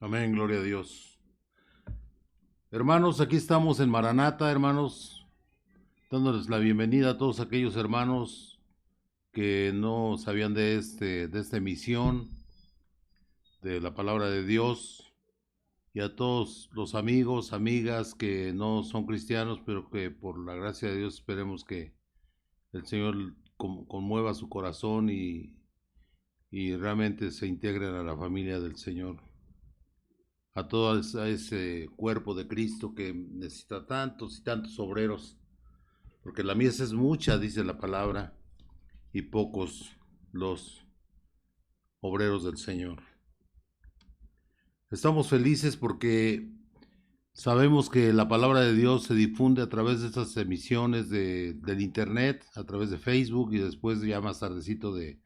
Amén, gloria a Dios. Hermanos, aquí estamos en Maranata, hermanos, dándoles la bienvenida a todos aquellos hermanos que no sabían de esta emisión de la palabra de Dios, y a todos los amigos, amigas que no son cristianos, pero que por la gracia de Dios esperemos que el Señor conmueva su corazón y realmente se integren a la familia del Señor. A todo ese cuerpo de Cristo que necesita tantos y tantos obreros, porque la mies es mucha, dice la palabra, y pocos los obreros del Señor. Estamos felices porque sabemos que la palabra de Dios se difunde a través de estas emisiones del internet, a través de Facebook y después ya más tardecito de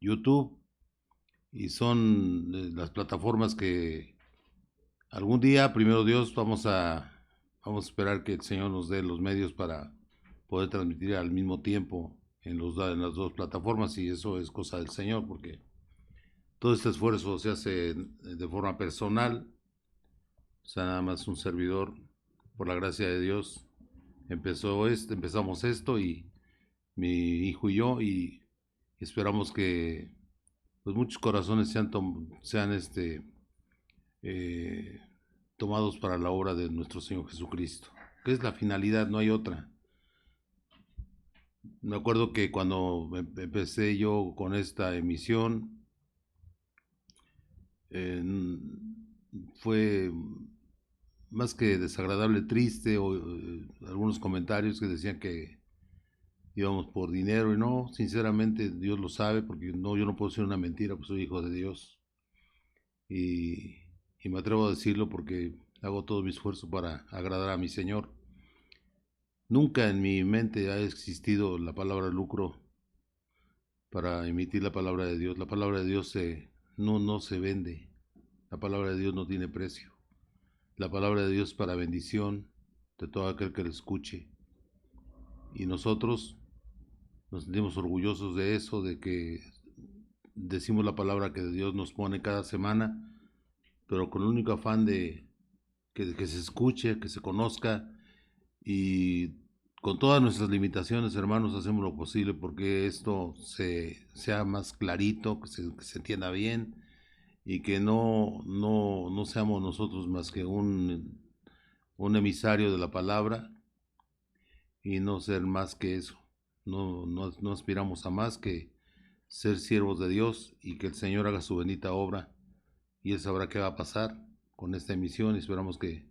YouTube. Y son las plataformas que algún día, primero Dios, vamos a esperar que el Señor nos dé los medios para poder transmitir al mismo tiempo en las dos plataformas, y eso es cosa del Señor, porque todo este esfuerzo se hace de forma personal. O sea, nada más un servidor, por la gracia de Dios, empezamos esto, y mi hijo y yo, y esperamos que pues muchos corazones sean tomados para la obra de nuestro Señor Jesucristo, que es la finalidad, no hay otra. Me acuerdo que cuando empecé yo con esta emisión, fue más que desagradable, triste, o algunos comentarios que decían que íbamos por dinero, y no, sinceramente Dios lo sabe, porque yo no puedo decir una mentira, pues soy hijo de Dios, y me atrevo a decirlo porque hago todo mi esfuerzo para agradar a mi Señor. Nunca en mi mente ha existido la palabra lucro para emitir la palabra de Dios. La palabra de Dios no se vende, la palabra de Dios no tiene precio. La palabra de Dios es para bendición de todo aquel que la escuche, y nosotros nos sentimos orgullosos de eso, de que decimos la palabra que Dios nos pone cada semana, pero con el único afán de que se escuche, que se conozca, y con todas nuestras limitaciones, hermanos, hacemos lo posible porque esto sea más clarito, que se entienda bien, y que no seamos nosotros más que un emisario de la palabra, y no ser más que eso. No aspiramos a más que ser siervos de Dios, y que el Señor haga su bendita obra, y Él sabrá qué va a pasar con esta emisión, y esperamos que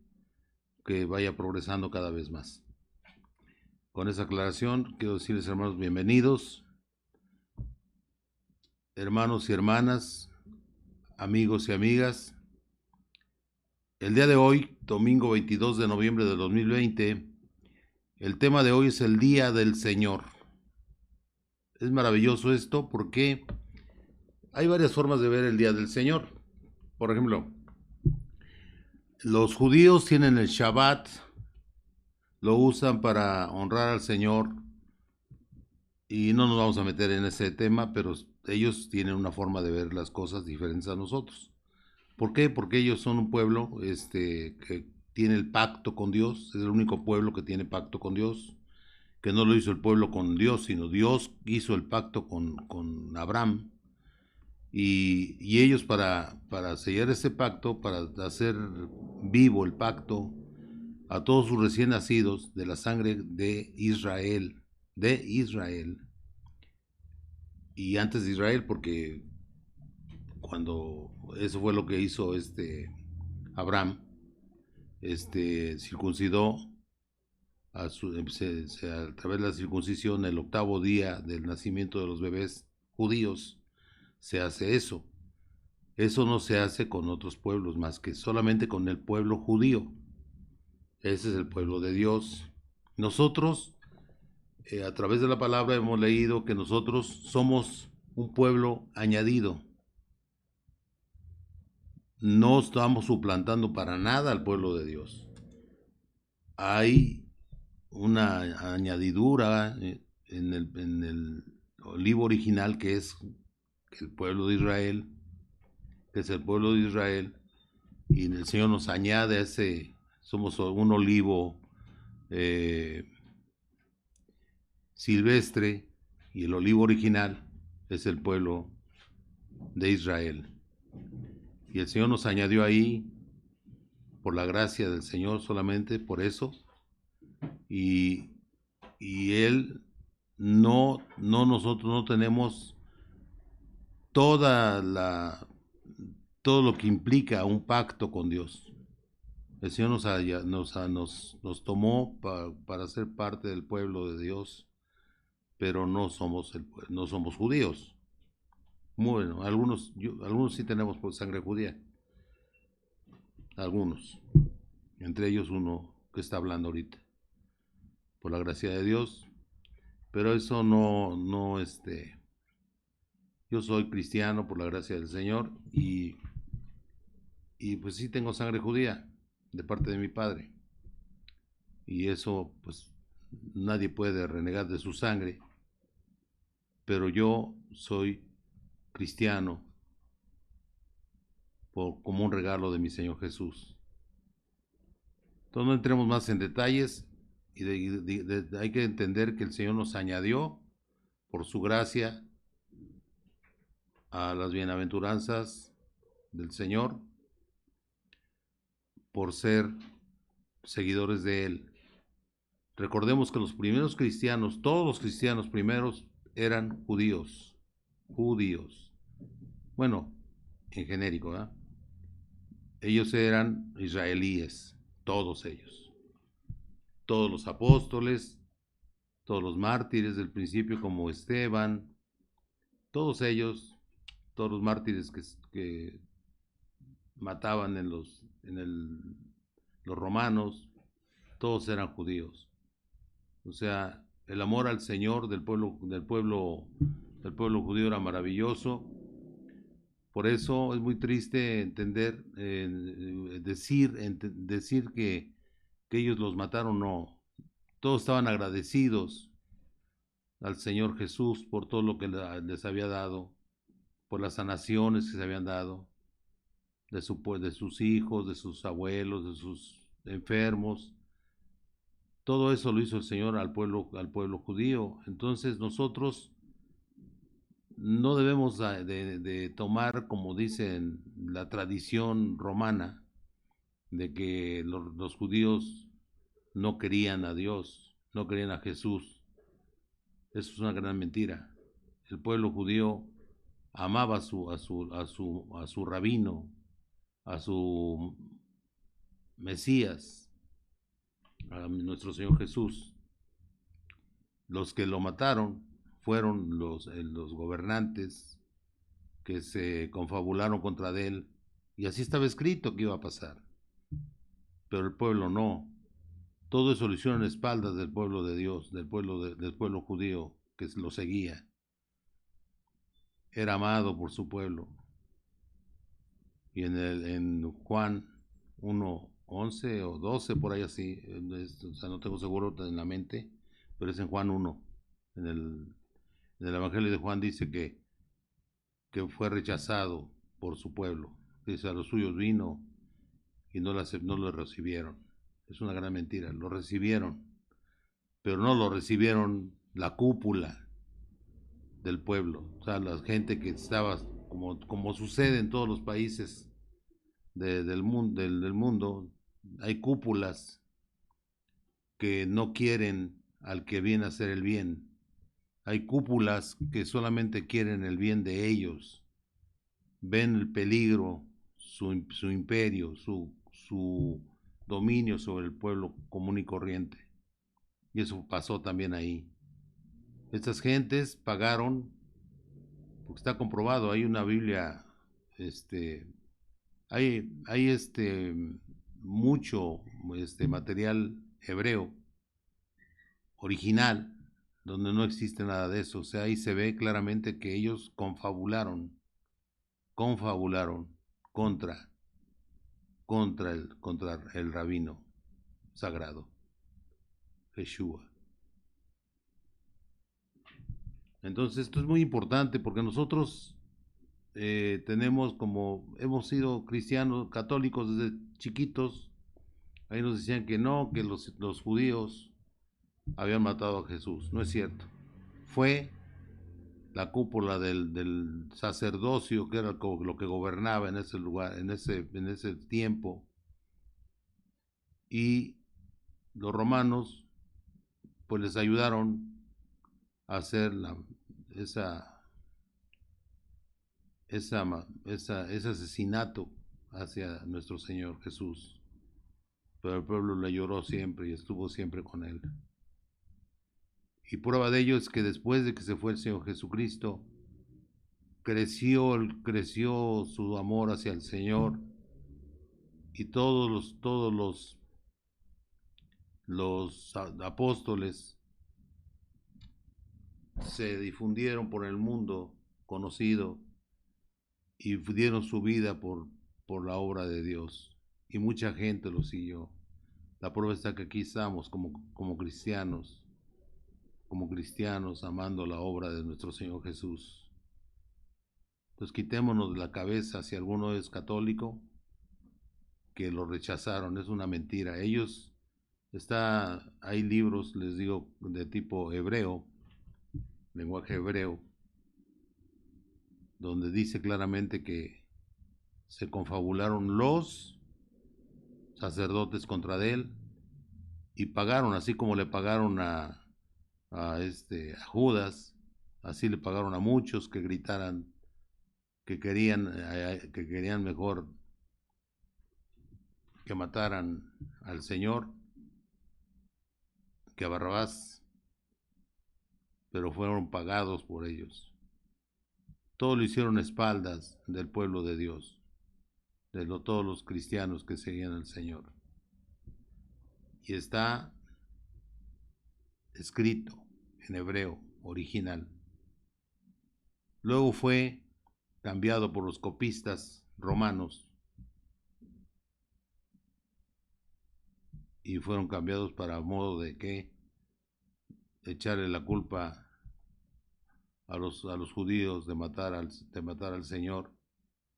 vaya progresando cada vez más. Con esa aclaración, quiero decirles, hermanos, bienvenidos, hermanos y hermanas, amigos y amigas. El día de hoy, domingo 22 de noviembre de 2020, el tema de hoy es el Día del Señor. Es maravilloso esto porque hay varias formas de ver el Día del Señor. Por ejemplo, los judíos tienen el Shabbat, lo usan para honrar al Señor, y no nos vamos a meter en ese tema, pero ellos tienen una forma de ver las cosas diferentes a nosotros. ¿Por qué? Porque ellos son un pueblo que tiene el pacto con Dios, es el único pueblo que tiene pacto con Dios, que no lo hizo el pueblo con Dios, sino Dios hizo el pacto con Abraham, y ellos para sellar ese pacto, para hacer vivo el pacto a todos sus recién nacidos de la sangre de Israel, de Israel. Y antes de Israel, porque cuando eso fue lo que hizo Abraham, circuncidó a través de la circuncisión el octavo día del nacimiento de los bebés judíos, se hace eso. Eso no se hace con otros pueblos más que solamente con el pueblo judío. Ese es el pueblo de Dios. Nosotros, a través de la palabra, hemos leído que nosotros somos un pueblo añadido. No estamos suplantando para nada al pueblo de Dios. Hay una añadidura en el libro original que es el pueblo de Israel, que es el pueblo de Israel, y el Señor nos añade a somos un olivo silvestre, y el olivo original es el pueblo de Israel. Y el Señor nos añadió ahí por la gracia del Señor, solamente por eso. Y Él nosotros no tenemos todo lo que implica un pacto con Dios. El Señor nos tomó para ser parte del pueblo de Dios, pero no somos judíos. Bueno, algunos sí tenemos sangre judía, algunos, entre ellos uno que está hablando ahorita, por la gracia de Dios, pero eso no, yo soy cristiano por la gracia del Señor, y pues sí tengo sangre judía de parte de mi padre, y eso pues nadie puede renegar de su sangre, pero yo soy cristiano como un regalo de mi Señor Jesús. Entonces no entremos más en detalles, y hay que entender que el Señor nos añadió por su gracia a las bienaventuranzas del Señor, por ser seguidores de Él. Recordemos que los primeros cristianos, todos los cristianos primeros, eran judíos. Bueno, en genérico, ¿verdad? Ellos eran israelíes, todos ellos. Todos los apóstoles, todos los mártires del principio como Esteban, todos ellos, todos los mártires que mataban los romanos, todos eran judíos. O sea, el amor al Señor del pueblo judío era maravilloso. Por eso es muy triste entender, decir que ellos los mataron. No, todos estaban agradecidos al Señor Jesús por todo lo que les había dado, por las sanaciones que se habían dado, de sus hijos, de sus abuelos, de sus enfermos. Todo eso lo hizo el Señor al pueblo judío. Entonces nosotros no debemos de tomar, como dicen, la tradición romana, de que los judíos no querían a Dios, no querían a Jesús. Eso es una gran mentira. El pueblo judío amaba a su rabino, a su Mesías, a nuestro Señor Jesús. Los que lo mataron fueron los gobernantes que se confabularon contra él, y así estaba escrito que iba a pasar. Pero el pueblo no. Todo eso lo hicieron en espaldas del pueblo de Dios, del pueblo judío que lo seguía. Era amado por su pueblo. Y en Juan 1:11 o 12, por ahí así, o sea, no tengo seguro en la mente, pero es en Juan 1, en el Evangelio de Juan dice que fue rechazado por su pueblo. Dice, a los suyos vino y no lo recibieron. Es una gran mentira. Lo recibieron, pero no lo recibieron la cúpula del pueblo. O sea, la gente que estaba, como sucede en todos los países del mundo, hay cúpulas que no quieren al que viene a hacer el bien. Hay cúpulas que solamente quieren el bien de ellos, ven el peligro, su imperio, su dominio sobre el pueblo común y corriente. Y eso pasó también ahí. Estas gentes pagaron, porque está comprobado, hay una Biblia, hay mucho material hebreo original donde no existe nada de eso. O sea, ahí se ve claramente que ellos confabularon contra, contra el rabino sagrado, Yeshua. Entonces esto es muy importante porque nosotros tenemos, como hemos sido cristianos católicos desde chiquitos, ahí nos decían que no, que los judíos habían matado a Jesús. No es cierto. Fue la cúpula del sacerdocio, que era lo que gobernaba en ese lugar, en ese tiempo, y los romanos pues les ayudaron a hacer esa, ese asesinato hacia nuestro Señor Jesús. Pero el pueblo le lloró siempre y estuvo siempre con él. Y prueba de ello es que después de que se fue el Señor Jesucristo, creció su amor hacia el Señor, y los apóstoles se difundieron por el mundo conocido y dieron su vida por la obra de Dios. Y mucha gente lo siguió. La prueba está que aquí estamos como cristianos amando la obra de nuestro Señor Jesús. Entonces quitémonos de la cabeza si alguno es católico, que lo rechazaron, es una mentira. Hay libros, les digo, de tipo hebreo, lenguaje hebreo, donde dice claramente que se confabularon los sacerdotes contra él y pagaron, así como le pagaron a Judas, así le pagaron a muchos que gritaran que querían mejor que mataran al Señor que a Barrabás, pero fueron pagados por ellos. Todo lo hicieron a espaldas del pueblo de Dios, todos los cristianos que seguían al Señor. Y está escrito en hebreo original. Luego fue cambiado por los copistas romanos y fueron cambiados para modo de que echarle la culpa a los judíos de matar al Señor,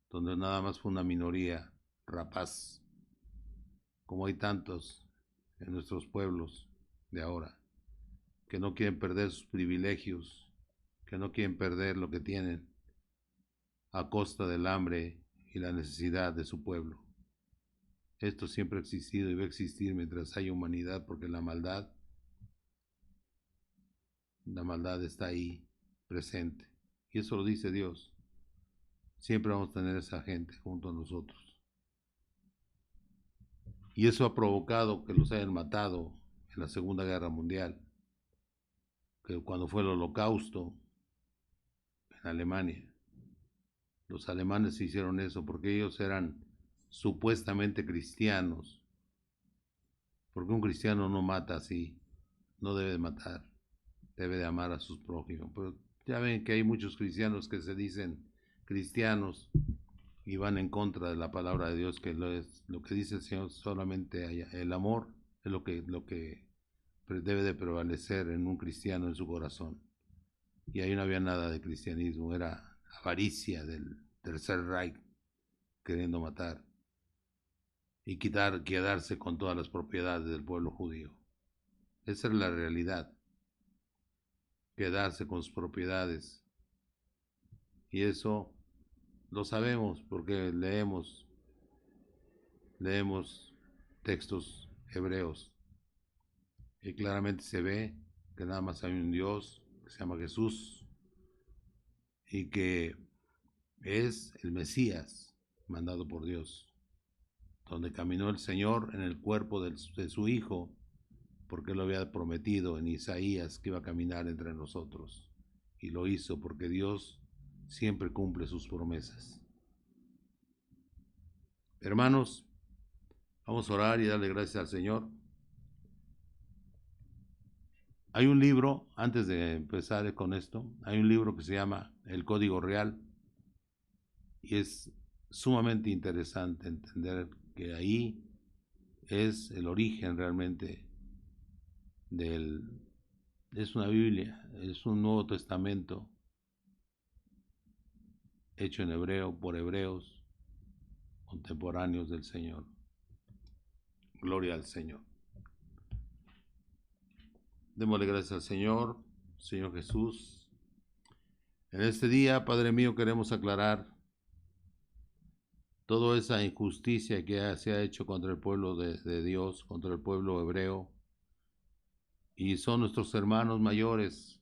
donde nada más fue una minoría rapaz, como hay tantos en nuestros pueblos de ahora, que no quieren perder sus privilegios, que no quieren perder lo que tienen a costa del hambre y la necesidad de su pueblo. Esto siempre ha existido y va a existir mientras haya humanidad, porque la maldad está ahí presente. Y eso lo dice Dios. Siempre vamos a tener esa gente junto a nosotros. Y eso ha provocado que los hayan matado en la Segunda Guerra Mundial, que cuando fue el Holocausto en Alemania. Los alemanes hicieron eso porque ellos eran supuestamente cristianos. Porque un cristiano no mata así, no debe de matar, debe de amar a sus prójimos. Pero ya ven que hay muchos cristianos que se dicen cristianos y van en contra de la palabra de Dios, que lo que dice el Señor, solamente el amor es lo que debe de prevalecer en un cristiano en su corazón. Y ahí no había nada de cristianismo, era avaricia del Tercer Reich queriendo matar y quedarse con todas las propiedades del pueblo judío. Esa es la realidad, quedarse con sus propiedades. Y eso lo sabemos porque leemos textos hebreos y claramente se ve que nada más hay un Dios que se llama Jesús y que es el Mesías mandado por Dios, donde caminó el Señor en el cuerpo de su Hijo, porque lo había prometido en Isaías que iba a caminar entre nosotros. Y lo hizo porque Dios siempre cumple sus promesas. Hermanos, vamos a orar y darle gracias al Señor. Hay un libro, antes de empezar con esto, hay un libro que se llama El Código Real y es sumamente interesante entender que ahí es el origen realmente es una Biblia, es un Nuevo Testamento hecho en hebreo por hebreos contemporáneos del Señor. Gloria al Señor. Démosle gracias al Señor, Señor Jesús. En este día, Padre mío, queremos aclarar toda esa injusticia que se ha hecho contra el pueblo de Dios, contra el pueblo hebreo, y son nuestros hermanos mayores,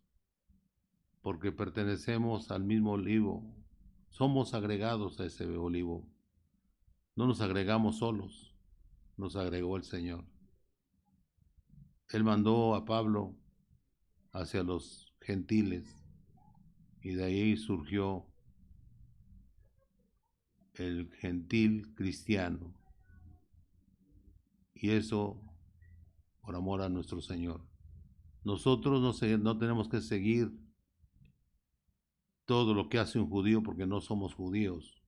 porque pertenecemos al mismo olivo, somos agregados a ese olivo, no nos agregamos solos, nos agregó el Señor. Él mandó a Pablo hacia los gentiles, y de ahí surgió el gentil cristiano, y eso por amor a nuestro Señor. Nosotros no tenemos que seguir todo lo que hace un judío porque no somos judíos.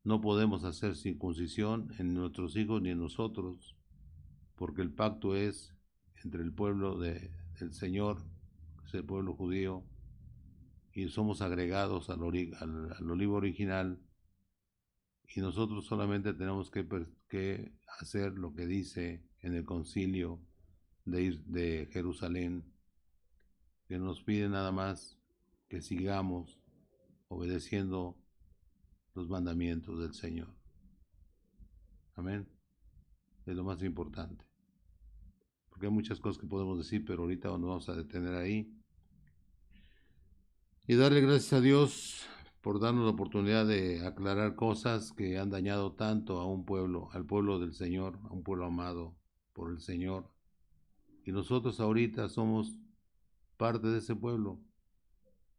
No podemos hacer circuncisión en nuestros hijos ni en nosotros, porque el pacto es entre el pueblo del Señor, que es el pueblo judío, y somos agregados al olivo original, y nosotros solamente tenemos que hacer lo que dice en el concilio de Jerusalén, que nos pide nada más que sigamos obedeciendo los mandamientos del Señor. Amén. Es lo más importante. Porque hay muchas cosas que podemos decir, pero ahorita nos vamos a detener ahí. Y darle gracias a Dios por darnos la oportunidad de aclarar cosas que han dañado tanto a un pueblo, al pueblo del Señor, a un pueblo amado por el Señor. Y nosotros ahorita somos parte de ese pueblo,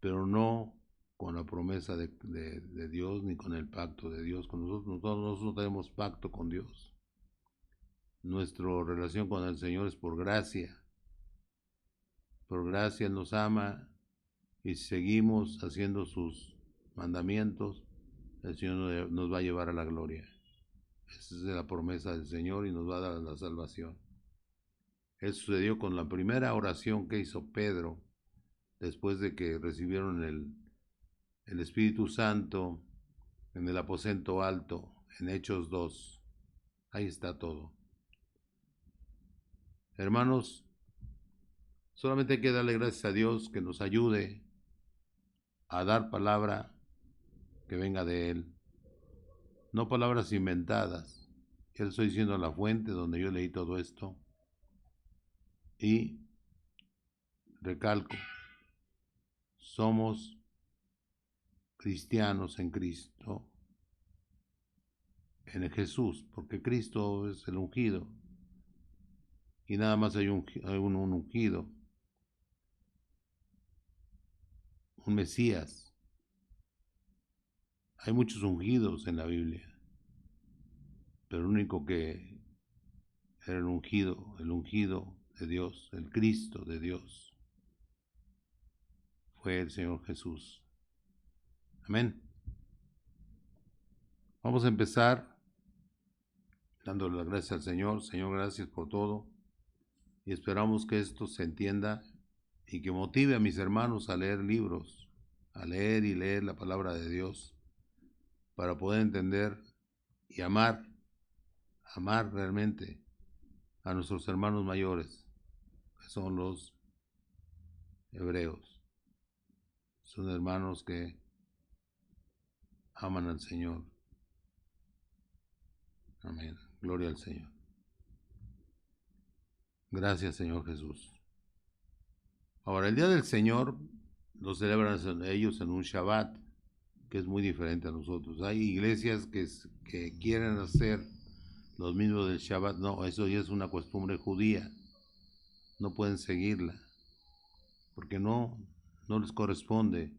pero no con la promesa de Dios ni con el pacto de Dios con nosotros. Nosotros no tenemos pacto con Dios. Nuestra relación con el Señor es por gracia. Por gracia Él nos ama y si seguimos haciendo sus mandamientos, el Señor nos va a llevar a la gloria. Esa es la promesa del Señor y nos va a dar la salvación. Eso sucedió con la primera oración que hizo Pedro después de que recibieron el Espíritu Santo en el aposento alto, en Hechos 2. Ahí está todo. Hermanos, solamente hay que darle gracias a Dios que nos ayude a dar palabra que venga de Él, no palabras inventadas. Yo estoy diciendo la fuente donde yo leí todo esto y recalco, somos cristianos en Cristo, en el Jesús, porque Cristo es el ungido y nada más hay un ungido, un Mesías. Hay muchos ungidos en la Biblia, pero el único que era el ungido de Dios, el Cristo de Dios, fue el Señor Jesús. Amén. Vamos a empezar dándole las gracias al Señor. Señor, gracias por todo. Y esperamos que esto se entienda y que motive a mis hermanos a leer libros, a leer y leer la palabra de Dios, para poder entender y amar realmente a nuestros hermanos mayores, que son los hebreos. Son hermanos que aman al Señor. Amén. Gloria al Señor. Gracias, Señor Jesús. Ahora, el Día del Señor lo celebran ellos en un Shabbat, que es muy diferente a nosotros. Hay iglesias que quieren hacer los mismos del Shabbat. No, eso ya es una costumbre judía. No pueden seguirla, porque no les corresponde.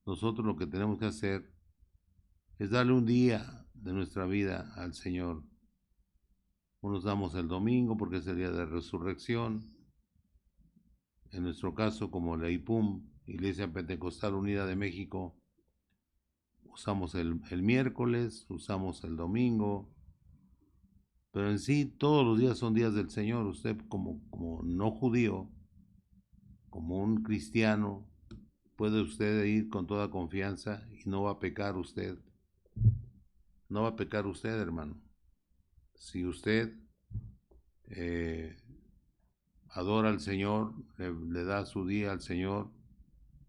Nosotros lo que tenemos que hacer es darle un día de nuestra vida al Señor. Unos damos el domingo porque es el día de resurrección. En nuestro caso, como la IPUM, Iglesia Pentecostal Unida de México, usamos el miércoles, usamos el domingo, pero en sí todos los días son días del Señor. Usted como no judío, como un cristiano, puede usted ir con toda confianza y no va a pecar usted. No va a pecar usted, hermano. Si usted eh, adora al Señor, le da su día al Señor,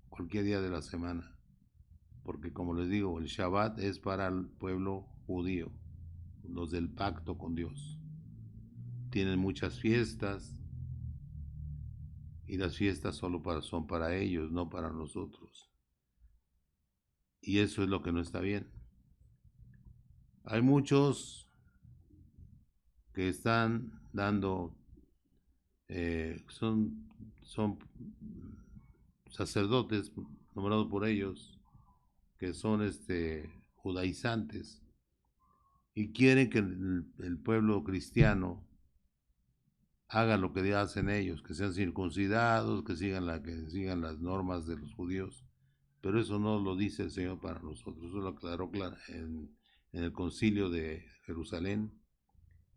cualquier día de la semana. Porque como les digo, el Shabbat es para el pueblo judío, los del pacto con Dios. Tienen muchas fiestas y las fiestas son para ellos, no para nosotros. Y eso es lo que no está bien. Hay muchos que están dando, son sacerdotes nombrados por ellos, que son judaizantes, y quieren que el pueblo cristiano haga lo que hacen ellos, que sean circuncidados, que sigan las normas de los judíos. Pero eso no lo dice el Señor para nosotros. Eso lo aclaró en el concilio de Jerusalén.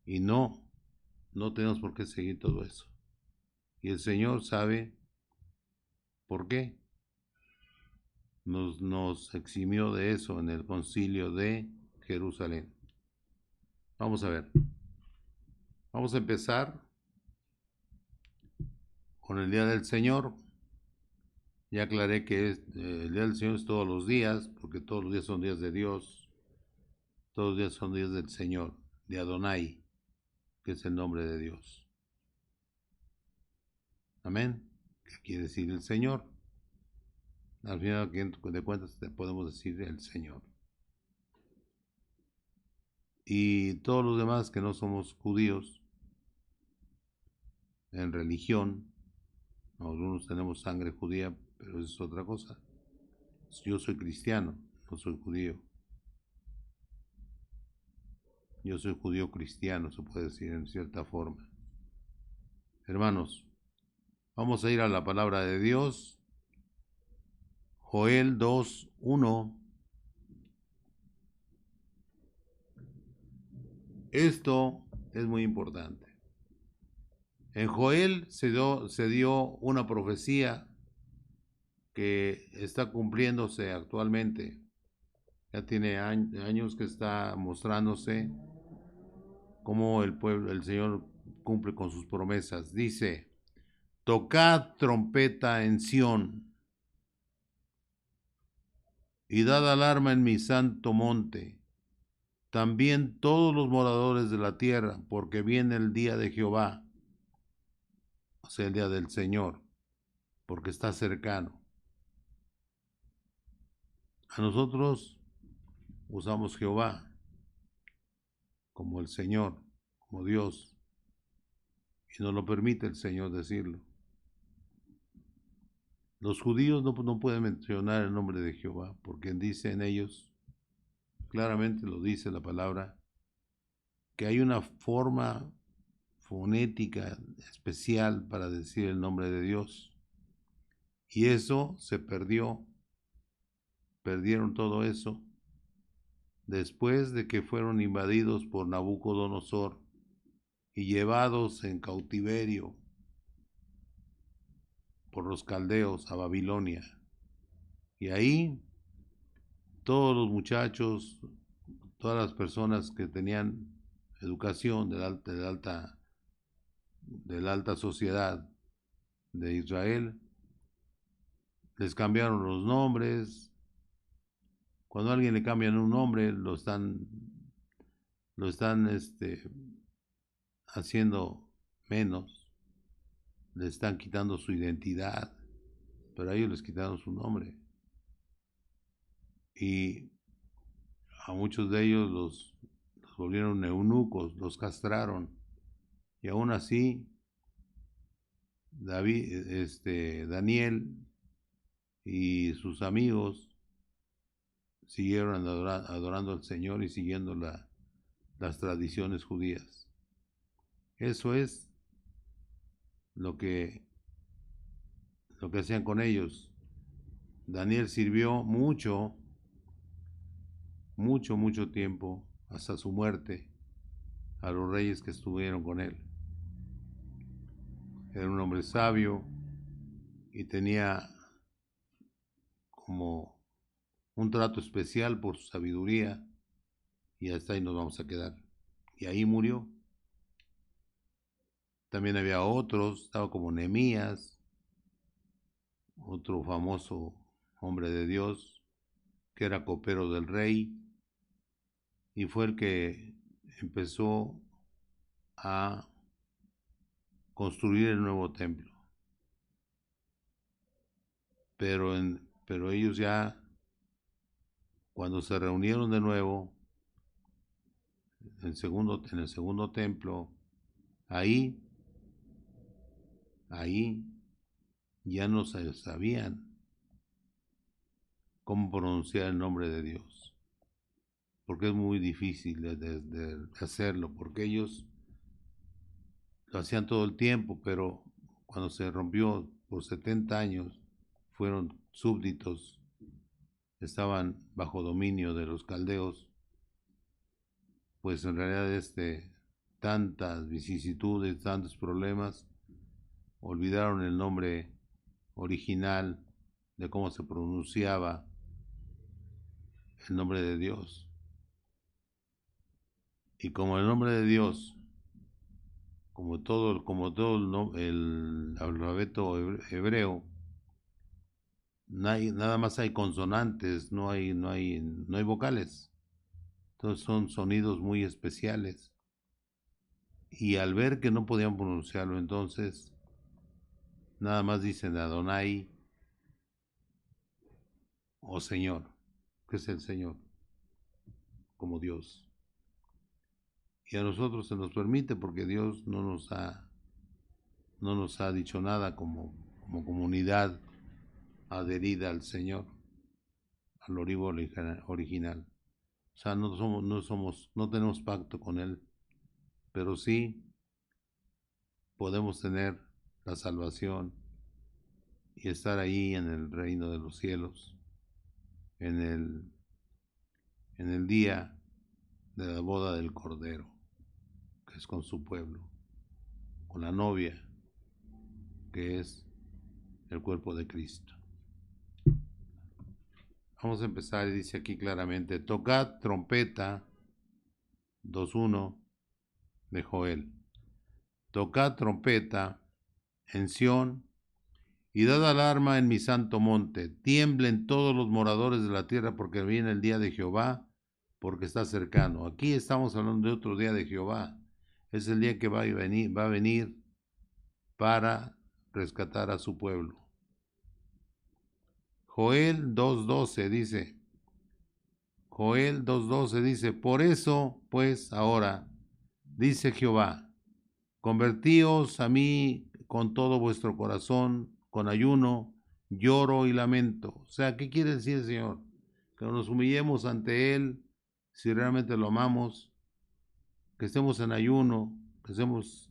Y no tenemos por qué seguir todo eso. Y el Señor sabe por qué nos eximió de eso en el concilio de Jerusalén. Vamos a ver. Vamos a empezar con el Día del Señor. Ya aclaré que el Día del Señor es todos los días, porque todos los días son días de Dios. Todos los días son días del Señor, de Adonai, que es el nombre de Dios. Amén. ¿Qué quiere decir el Señor? Al final de cuentas podemos decir el Señor. Y todos los demás que no somos judíos, en religión, algunos tenemos sangre judía, pero eso es otra cosa. Yo soy cristiano, no soy judío. Yo soy judío cristiano, se puede decir en cierta forma. Hermanos, vamos a ir a la palabra de Dios. Joel 2:1. Esto es muy importante. En Joel se dio una profecía que está cumpliéndose actualmente. Ya tiene años que está mostrándose cómo el Señor cumple con sus promesas. Dice: tocad trompeta en Sión y dad alarma en mi santo monte, también todos los moradores de la tierra, porque viene el día de Jehová, o sea, el día del Señor, porque está cercano. A nosotros usamos Jehová como el Señor, como Dios, y nos lo permite el Señor decirlo. Los judíos no pueden mencionar el nombre de Jehová, porque dicen ellos, claramente lo dice la palabra, que hay una forma fonética especial para decir el nombre de Dios. Y eso se perdió, perdieron todo eso después de que fueron invadidos por Nabucodonosor y llevados en cautiverio por los caldeos a Babilonia. Y ahí todos los muchachos, todas las personas que tenían educación de la alta sociedad de Israel, les cambiaron los nombres. Cuando a alguien le cambian un nombre, lo están haciendo menos. le están quitando su identidad, pero a ellos les quitaron su nombre. Y a muchos de ellos los volvieron eunucos, los castraron. Y aún así, Daniel y sus amigos siguieron adorando al Señor y siguiendo las tradiciones judías. Eso es lo que hacían con ellos. Daniel sirvió mucho tiempo, hasta su muerte, a los reyes que estuvieron con él. Era un hombre sabio y tenía como un trato especial por su sabiduría, y hasta ahí nos vamos a quedar. Y ahí murió. También había otros, estaba como Nehemías, otro famoso hombre de Dios, que era copero del rey, y fue el que empezó a construir el nuevo templo. Pero ellos ya, cuando se reunieron de nuevo en el segundo templo, ahí ya no sabían cómo pronunciar el nombre de Dios, porque es muy difícil de hacerlo, porque ellos lo hacían todo el tiempo, pero cuando se rompió por 70 años, fueron súbditos, estaban bajo dominio de los caldeos, pues en realidad tantas vicisitudes, tantos problemas, olvidaron el nombre original de cómo se pronunciaba el nombre de Dios. Y como el nombre de Dios, como todo el alfabeto hebreo, nada más hay consonantes, no hay vocales. Entonces son sonidos muy especiales. Y al ver que no podían pronunciarlo, entonces nada más dicen Adonai o Señor, que es el Señor, como Dios. Y a nosotros se nos permite, porque Dios no nos ha dicho nada como comunidad adherida al Señor, al olivo original. O sea, no tenemos pacto con Él, pero sí podemos tener la salvación y estar ahí en el reino de los cielos, en el día de la boda del Cordero, que es con su pueblo, con la novia, que es el cuerpo de Cristo. Vamos a empezar, y dice aquí claramente: tocad trompeta, 2:1 de Joel. Tocad trompeta en Sión y dad alarma en mi santo monte. Tiemblen todos los moradores de la tierra, porque viene el día de Jehová, porque está cercano. Aquí estamos hablando de otro día de Jehová. Es el día que va a venir para rescatar a su pueblo. Joel 2:12 dice, por eso, pues, ahora, dice Jehová, convertíos a mí con todo vuestro corazón, con ayuno, lloro y lamento. O sea, ¿qué quiere decir el Señor? Que nos humillemos ante Él, si realmente lo amamos, que estemos en ayuno, que estemos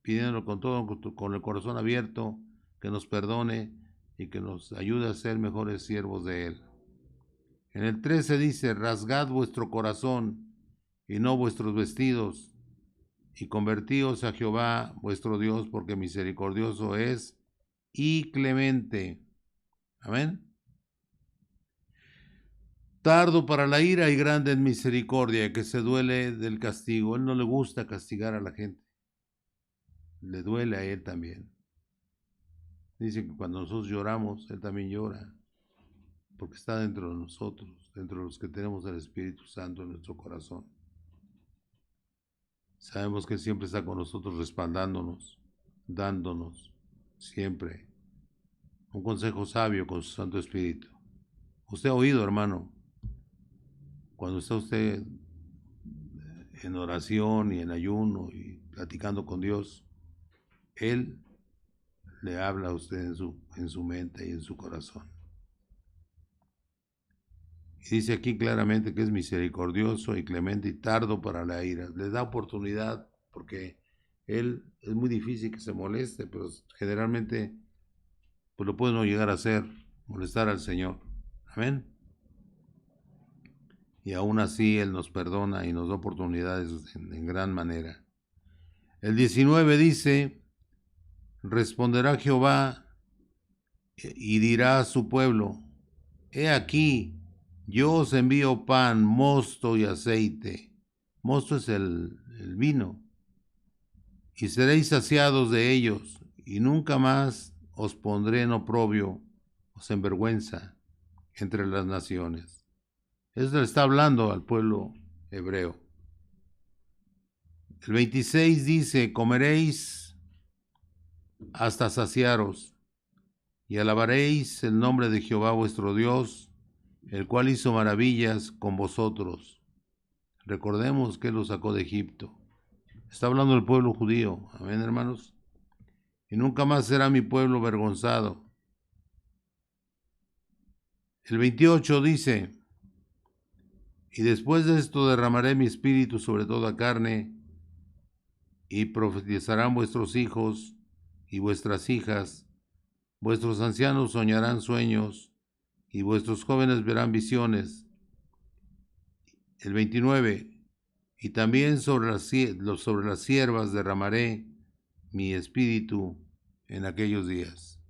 pidiéndolo con todo, con el corazón abierto, que nos perdone y que nos ayude a ser mejores siervos de Él. En el 13 dice, rasgad vuestro corazón y no vuestros vestidos, y convertíos a Jehová vuestro Dios, porque misericordioso es y clemente. Amén. Tardo para la ira y grande en misericordia, que se duele del castigo. Él no le gusta castigar a la gente. Le duele a Él también. Dice que cuando nosotros lloramos, Él también llora, porque está dentro de nosotros, dentro de los que tenemos el Espíritu Santo en nuestro corazón. Sabemos que Él siempre está con nosotros, respaldándonos, dándonos siempre un consejo sabio con su Santo Espíritu. Usted ha oído, hermano, cuando está usted en oración y en ayuno y platicando con Dios, Él le habla a usted en su mente y en su corazón. Y dice aquí claramente que es misericordioso y clemente y tardo para la ira. Le da oportunidad porque Él es muy difícil que se moleste, pero generalmente pues lo puede no llegar a hacer, molestar al Señor. Amén. Y aún así Él nos perdona y nos da oportunidades en gran manera. El 19 dice, responderá Jehová y dirá a su pueblo, he aquí, yo os envío pan, mosto y aceite. Mosto es el vino. Y seréis saciados de ellos, y nunca más os pondré en oprobio, os en vergüenza entre las naciones. Eso le está hablando al pueblo hebreo. El 26 dice, comeréis hasta saciaros, y alabaréis el nombre de Jehová vuestro Dios, el cual hizo maravillas con vosotros. Recordemos que Él los sacó de Egipto. Está hablando del pueblo judío. Amén, hermanos. Y nunca más será mi pueblo avergonzado. El 28 dice, y después de esto derramaré mi espíritu sobre toda carne, y profetizarán vuestros hijos y vuestras hijas, vuestros ancianos soñarán sueños, y vuestros jóvenes verán visiones. El 29, y también sobre las siervas derramaré mi espíritu en aquellos días.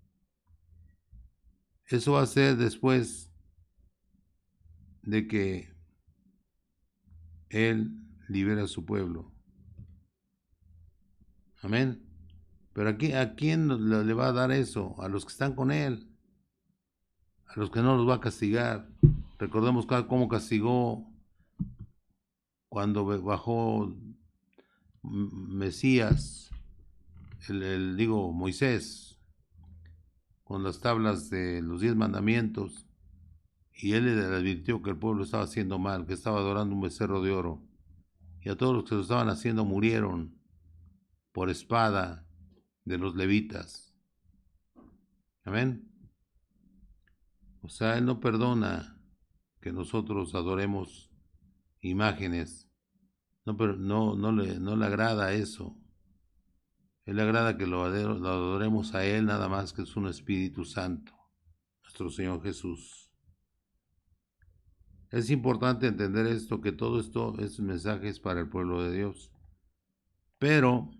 Eso va a ser después de que Él libera a su pueblo. Amén. Pero aquí, ¿a quién le va a dar eso? A los que están con Él, a los que no los va a castigar. Recordemos cómo castigó cuando bajó Mesías, Moisés, con las tablas de los 10 mandamientos, y él le advirtió que el pueblo estaba haciendo mal, que estaba adorando un becerro de oro, y a todos los que lo estaban haciendo murieron por espada de los levitas. Amén. O sea, Él no perdona que nosotros adoremos imágenes, no le agrada eso. Él le agrada que lo adoremos a Él nada más, que es un Espíritu Santo, nuestro Señor Jesús. Es importante entender esto, que todo esto es mensajes para el pueblo de Dios. Pero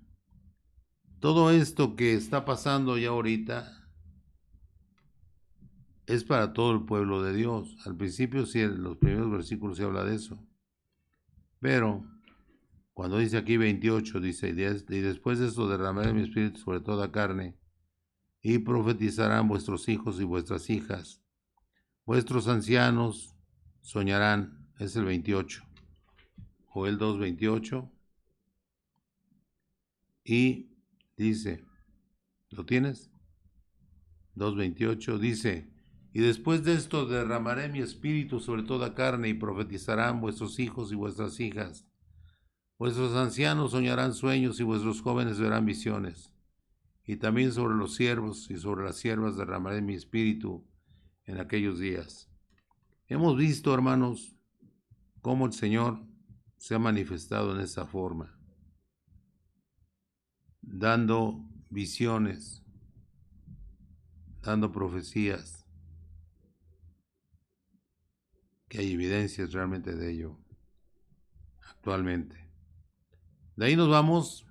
todo esto que está pasando ya ahorita es para todo el pueblo de Dios. Al principio, sí, en los primeros versículos se habla de eso. Pero cuando dice aquí 28, dice, y después de esto derramaré mi espíritu sobre toda carne, y profetizarán vuestros hijos y vuestras hijas. Vuestros ancianos soñarán, es el 28, Joel 2:28, y dice, ¿lo tienes? 2:28 dice, y después de esto derramaré mi espíritu sobre toda carne, y profetizarán vuestros hijos y vuestras hijas. Vuestros ancianos soñarán sueños, y vuestros jóvenes verán visiones. Y también sobre los siervos y sobre las siervas derramaré mi espíritu en aquellos días. Hemos visto, hermanos, cómo el Señor se ha manifestado en esa forma, dando visiones, dando profecías, que hay evidencias realmente de ello actualmente. De ahí nos vamos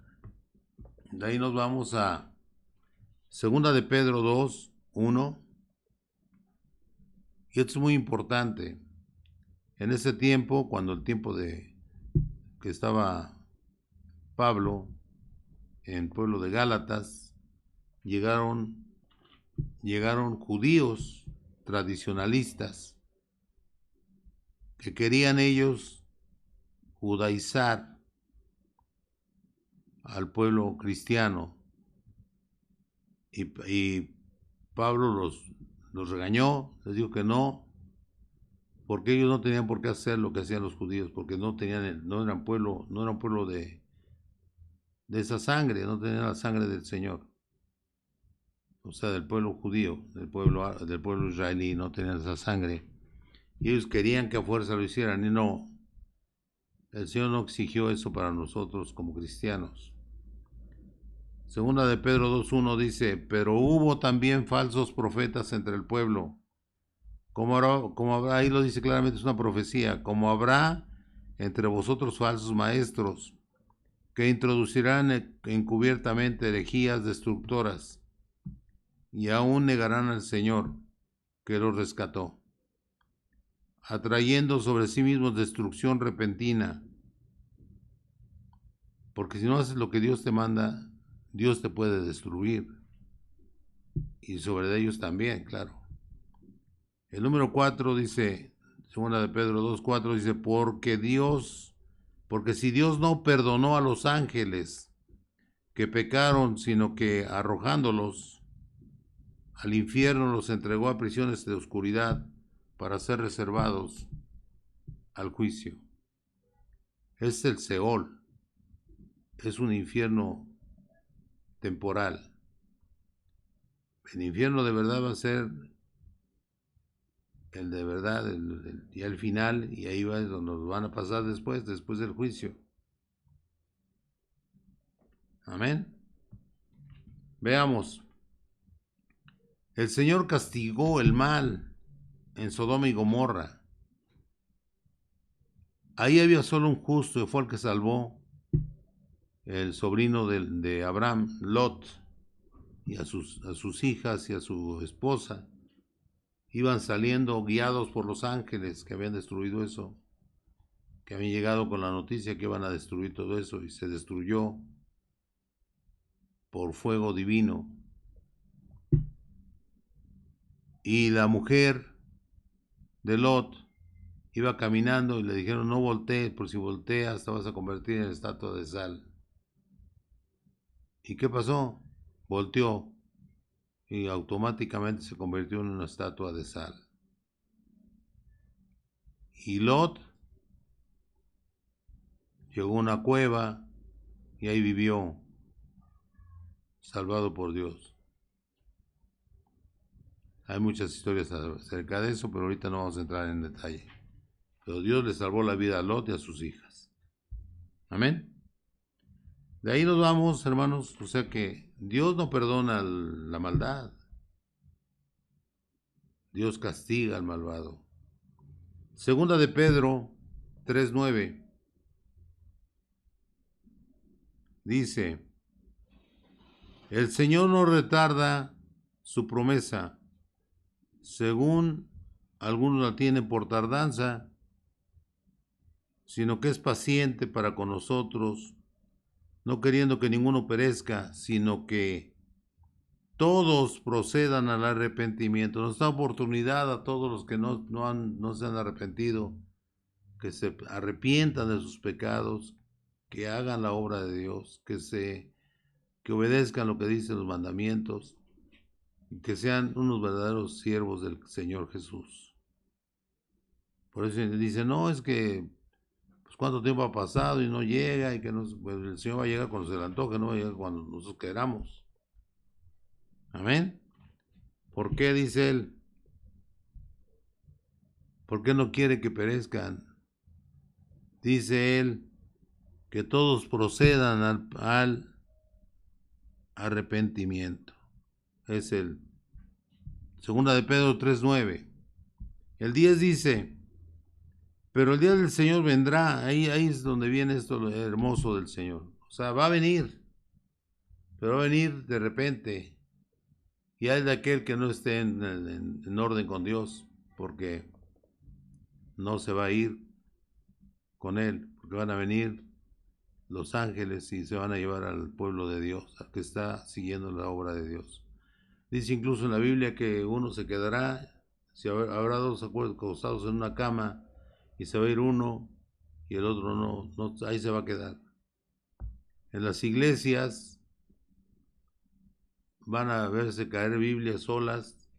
a Segunda de Pedro 2:1, y esto es muy importante. En ese tiempo, cuando el tiempo de que estaba Pablo en el pueblo de Gálatas, llegaron judíos tradicionalistas que querían ellos judaizar al pueblo cristiano, y Pablo los regañó, les dijo que no, porque ellos no tenían por qué hacer lo que hacían los judíos, porque no eran pueblo de esa sangre, no tenían la sangre del Señor, o sea, del pueblo judío, del pueblo israelí, no tenían esa sangre. Y ellos querían que a fuerza lo hicieran, y no, el Señor no exigió eso para nosotros como cristianos. Segunda de Pedro 2:1 dice, pero hubo también falsos profetas entre el pueblo, como habrá, ahí lo dice claramente, es una profecía, como habrá entre vosotros falsos maestros, que introducirán encubiertamente herejías destructoras, y aún negarán al Señor, que los rescató, atrayendo sobre sí mismos destrucción repentina, porque si no haces lo que Dios te manda, Dios te puede destruir, y sobre ellos también, claro. El número 4 dice, segunda de Pedro 2:4 dice, porque si Dios no perdonó a los ángeles que pecaron, sino que arrojándolos al infierno los entregó a prisiones de oscuridad para ser reservados al juicio. Es el Seol, es un infierno temporal. El infierno de verdad va a ser el de verdad, ya el final, y ahí va donde nos van a pasar después del juicio. Amén. Veamos. El Señor castigó el mal en Sodoma y Gomorra. Ahí había solo un justo y fue el que salvó, el sobrino de Abraham, Lot, y a sus hijas y a su esposa. Iban saliendo guiados por los ángeles que habían destruido eso, que habían llegado con la noticia que iban a destruir todo eso, y se destruyó por fuego divino. Y la mujer de Lot iba caminando y le dijeron, no voltees, por si volteas te vas a convertir en estatua de sal. ¿Y qué pasó? Volteó y automáticamente se convirtió en una estatua de sal. Y Lot llegó a una cueva y ahí vivió, salvado por Dios. Hay muchas historias acerca de eso, pero ahorita no vamos a entrar en detalle. Pero Dios le salvó la vida a Lot y a sus hijas. Amén. De ahí nos vamos, hermanos, o sea que Dios no perdona la maldad. Dios castiga al malvado. Segunda de Pedro 3:9 dice, el Señor no retarda su promesa, según algunos la tienen por tardanza, sino que es paciente para con nosotros, no queriendo que ninguno perezca, sino que todos procedan al arrepentimiento. Nos da oportunidad a todos los que no se han arrepentido, que se arrepientan de sus pecados, que hagan la obra de Dios, que obedezcan lo que dicen los mandamientos, y que sean unos verdaderos siervos del Señor Jesús. Por eso dice, no, es que pues cuánto tiempo ha pasado y no llega, y que pues el Señor va a llegar cuando se le antoje, no va a llegar cuando nosotros queramos. Amén. ¿Por qué dice él? ¿Por qué no quiere que perezcan? Dice él que todos procedan al arrepentimiento. Es el segunda de Pedro 3:9. El 10 dice, pero el día del Señor vendrá. Ahí es donde viene esto lo hermoso del Señor. O sea, va a venir, pero va a venir de repente. Y hay de aquel que no esté en orden con Dios, porque no se va a ir con él, porque van a venir los ángeles y se van a llevar al pueblo de Dios, al que está siguiendo la obra de Dios. Dice incluso en la Biblia que uno se quedará, si habrá dos acostados en una cama, y se va a ir uno y el otro no, ahí se va a quedar. En las iglesias van a verse caer Biblias solas,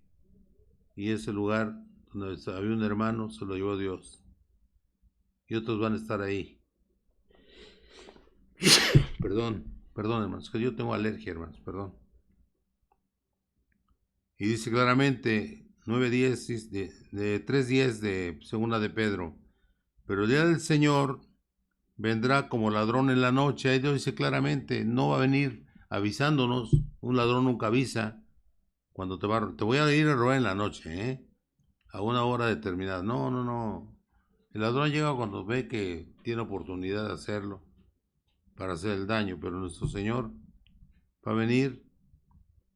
y ese lugar donde había un hermano se lo llevó Dios, y otros van a estar ahí. Perdón, hermanos, que yo tengo alergia, hermanos, perdón. Y dice claramente, 9:10, de 3:10 de segunda de Pedro, pero el día del Señor vendrá como ladrón en la noche. Ahí Dios dice claramente, no va a venir avisándonos, un ladrón nunca avisa, cuando te voy a ir a robar en la noche, a una hora determinada. No. El ladrón llega cuando ve que tiene oportunidad de hacerlo para hacer el daño, pero nuestro Señor va a venir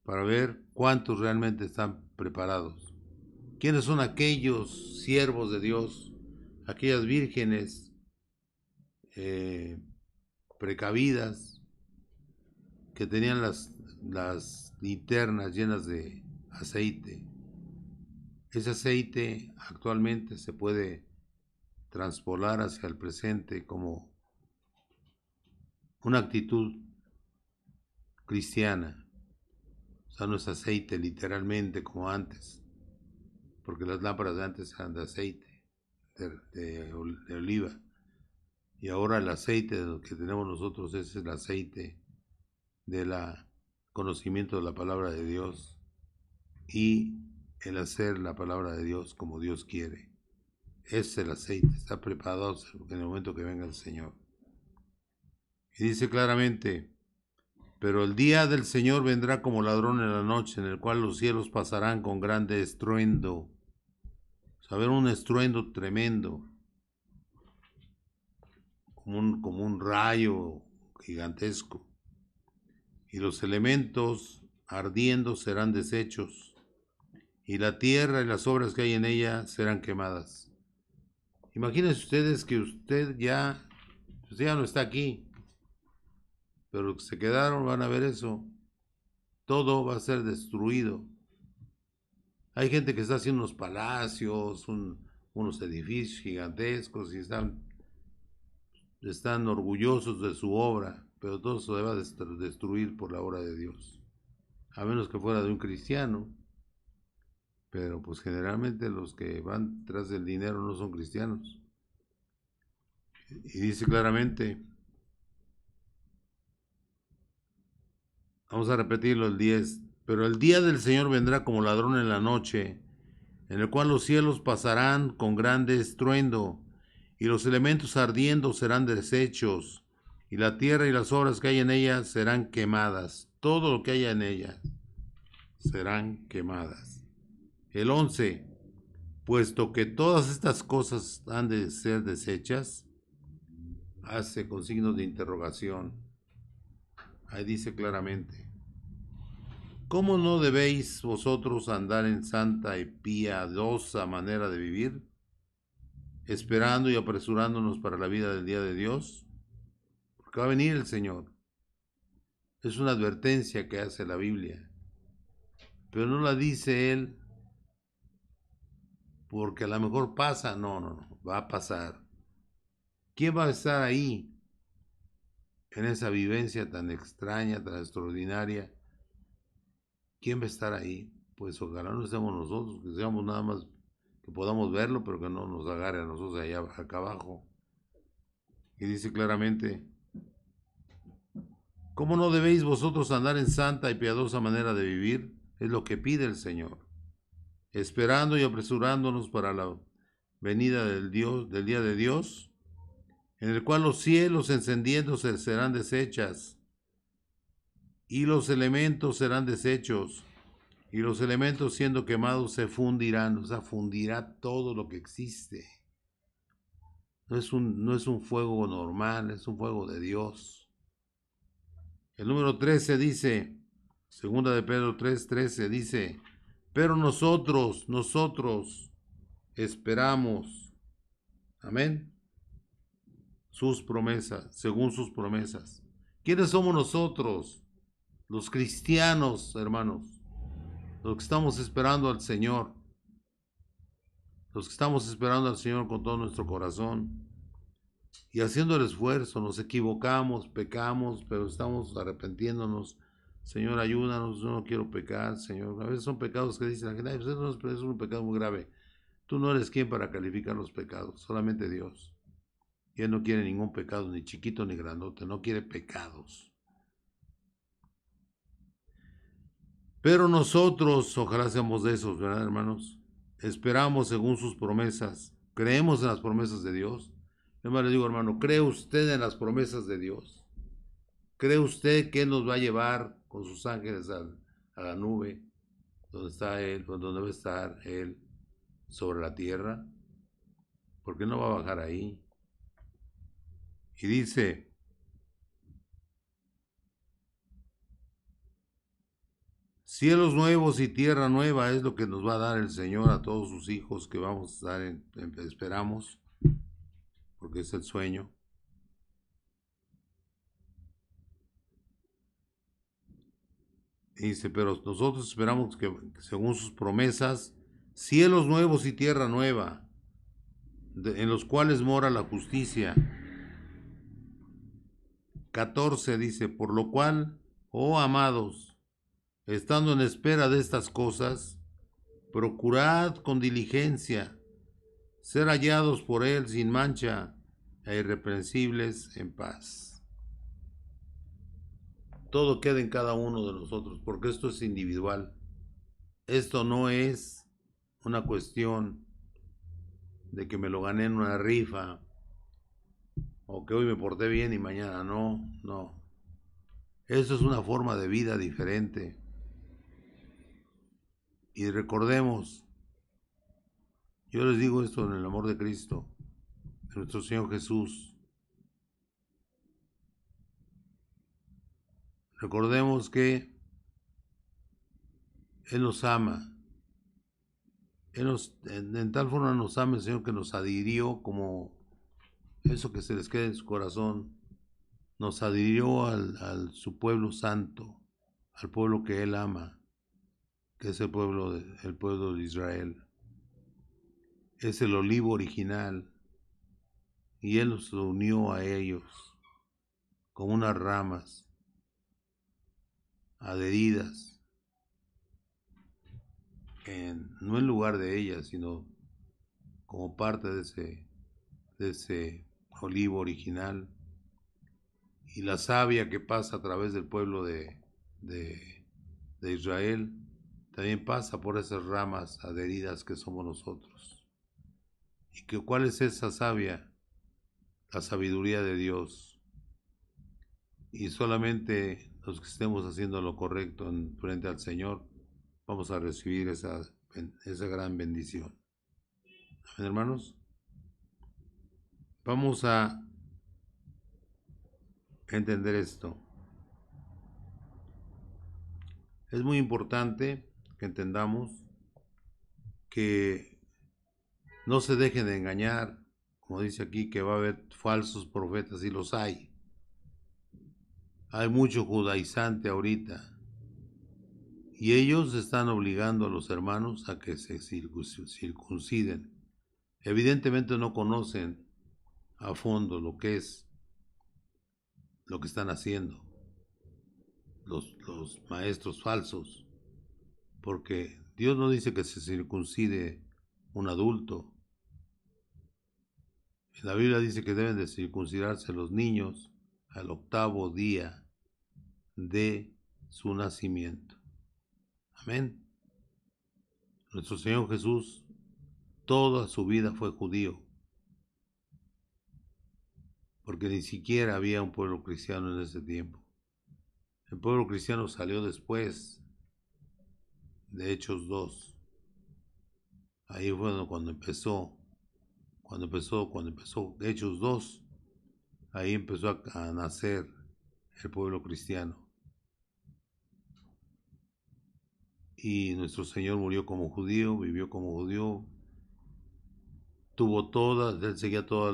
para ver cuántos realmente están preparados. ¿Quiénes son aquellos siervos de Dios, aquellas vírgenes precavidas que tenían las linternas llenas de aceite? Ese aceite actualmente se puede transpolar hacia el presente como una actitud cristiana. O sea, no es aceite literalmente como antes, porque las lámparas de antes eran de aceite, de oliva, y ahora el aceite que tenemos nosotros es el aceite del conocimiento de la palabra de Dios y el hacer la palabra de Dios como Dios quiere. Es el aceite, está preparado en el momento que venga el Señor. Y dice claramente, pero el día del Señor vendrá como ladrón en la noche, en el cual los cielos pasarán con grande estruendo. O sea, un estruendo tremendo, como un rayo gigantesco. Y los elementos ardiendo serán deshechos, y la tierra y las obras que hay en ella serán quemadas. Imagínense ustedes que usted ya no está aquí, pero los que se quedaron van a ver eso. Todo va a ser destruido. Hay gente que está haciendo unos palacios, unos edificios gigantescos y están orgullosos de su obra, pero todo se va a destruir por la obra de Dios. A menos que fuera de un cristiano. Pero pues generalmente los que van tras del dinero no son cristianos. Y dice claramente, vamos a repetirlo el 10, pero el día del Señor vendrá como ladrón en la noche, en el cual los cielos pasarán con grande estruendo, y los elementos ardiendo serán deshechos, y la tierra y las obras que hay en ella serán quemadas. Todo lo que haya en ella serán quemadas. El 11, puesto que todas estas cosas han de ser deshechas, hace con signos de interrogación. Ahí dice claramente, ¿cómo no debéis vosotros andar en santa y piadosa manera de vivir, esperando y apresurándonos para la vida del día de Dios? Porque va a venir el Señor. Es una advertencia que hace la Biblia, pero no la dice Él porque a lo mejor pasa. No, va a pasar. ¿Quién va a estar ahí en esa vivencia tan extraña, tan extraordinaria? ¿Quién va a estar ahí? Pues ojalá no seamos nosotros, que seamos nada más, que podamos verlo, pero que no nos agarre a nosotros allá acá abajo. Y dice claramente, ¿cómo no debéis vosotros andar en santa y piadosa manera de vivir? Es lo que pide el Señor, esperando y apresurándonos para la venida del día de Dios, en el cual los cielos encendiéndose serán deshechas, y los elementos serán deshechos, y los elementos siendo quemados se fundirán. O sea, fundirá todo lo que existe. No es un fuego normal, es un fuego de Dios. El número 13 dice, segunda de Pedro 3:13 dice, pero nosotros esperamos, amén, sus promesas, según sus promesas. ¿Quiénes somos nosotros? Los cristianos, hermanos, los que estamos esperando al Señor, los que estamos esperando al Señor con todo nuestro corazón y haciendo el esfuerzo. Nos equivocamos, pecamos, pero estamos arrepintiéndonos Señor, ayúdanos, yo no quiero pecar, Señor. A veces son pecados que dicen la gente, "Ay, pues eso no es un pecado muy grave". Tú no eres quien para calificar los pecados, solamente Dios. Y Él no quiere ningún pecado, ni chiquito ni grandote, no quiere pecados. Pero nosotros, ojalá seamos de esos, ¿verdad, hermanos? Esperamos según sus promesas. Creemos en las promesas de Dios. Además le digo, hermano, ¿cree usted en las promesas de Dios? ¿Cree usted que Él nos va a llevar con sus ángeles a la nube, donde está Él, donde debe estar Él, sobre la tierra? Porque no va a bajar ahí. Y dice, cielos nuevos y tierra nueva es lo que nos va a dar el Señor a todos sus hijos que vamos a dar, esperamos, porque es el sueño. Y dice, pero nosotros esperamos que según sus promesas, cielos nuevos y tierra nueva, en los cuales mora la justicia. 14 dice, por lo cual, oh amados, estando en espera de estas cosas, procurad con diligencia ser hallados por Él sin mancha e irreprensibles en paz. Todo queda en cada uno de nosotros, porque esto es individual. Esto no es una cuestión de que me lo gané en una rifa o que hoy me porté bien y mañana no. Eso es una forma de vida diferente. Y recordemos, yo les digo esto en el amor de Cristo, de nuestro Señor Jesús. Recordemos que Él nos ama. En tal forma nos ama el Señor que nos adhirió como eso que se les queda en su corazón. Nos adhirió al su pueblo santo, al pueblo que Él ama, que es el pueblo de Israel. Es el olivo original y Él nos unió a ellos como unas ramas adheridas, no en lugar de ellas, sino como parte de ese olivo original. Y la savia que pasa a través del pueblo de, de Israel también pasa por esas ramas adheridas que somos nosotros. ¿Y cuál es esa savia? La sabiduría de Dios. Y solamente los que estemos haciendo lo correcto en frente al Señor vamos a recibir esa gran bendición. Amén, hermanos. Vamos a entender esto. Es muy importante que entendamos que no se dejen de engañar, como dice aquí, que va a haber falsos profetas y los hay. Hay mucho judaizante ahorita y ellos están obligando a los hermanos a que se circunciden. Evidentemente no conocen a fondo lo que es lo que están haciendo los maestros falsos, porque Dios no dice que se circuncide un adulto. La Biblia dice que deben de circuncidarse los niños al 8º día de su nacimiento. Amén. Nuestro Señor Jesús toda su vida fue judío, porque ni siquiera había un pueblo cristiano en ese tiempo. El pueblo cristiano salió después de Hechos 2. Ahí fue cuando empezó Hechos 2, ahí empezó a nacer el pueblo cristiano. Y nuestro Señor murió como judío, vivió como judío, él seguía todo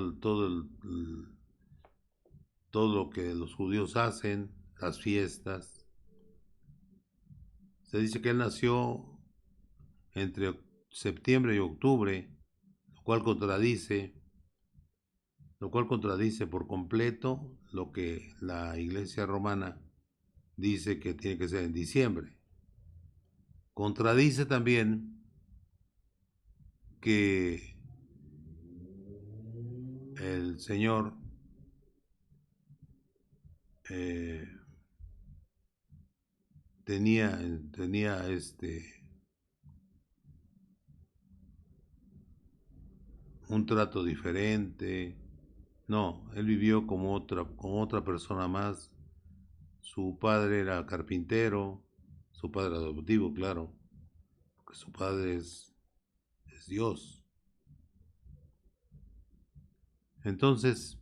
lo que los judíos hacen, las fiestas. Se dice que él nació entre septiembre y octubre, lo cual contradice por completo lo que la Iglesia romana dice que tiene que ser en diciembre. Contradice también que el Señor eh, tenía un trato diferente. No, él vivió como otra persona más. Su padre era carpintero, su padre adoptivo, claro, porque su padre es Dios. Entonces,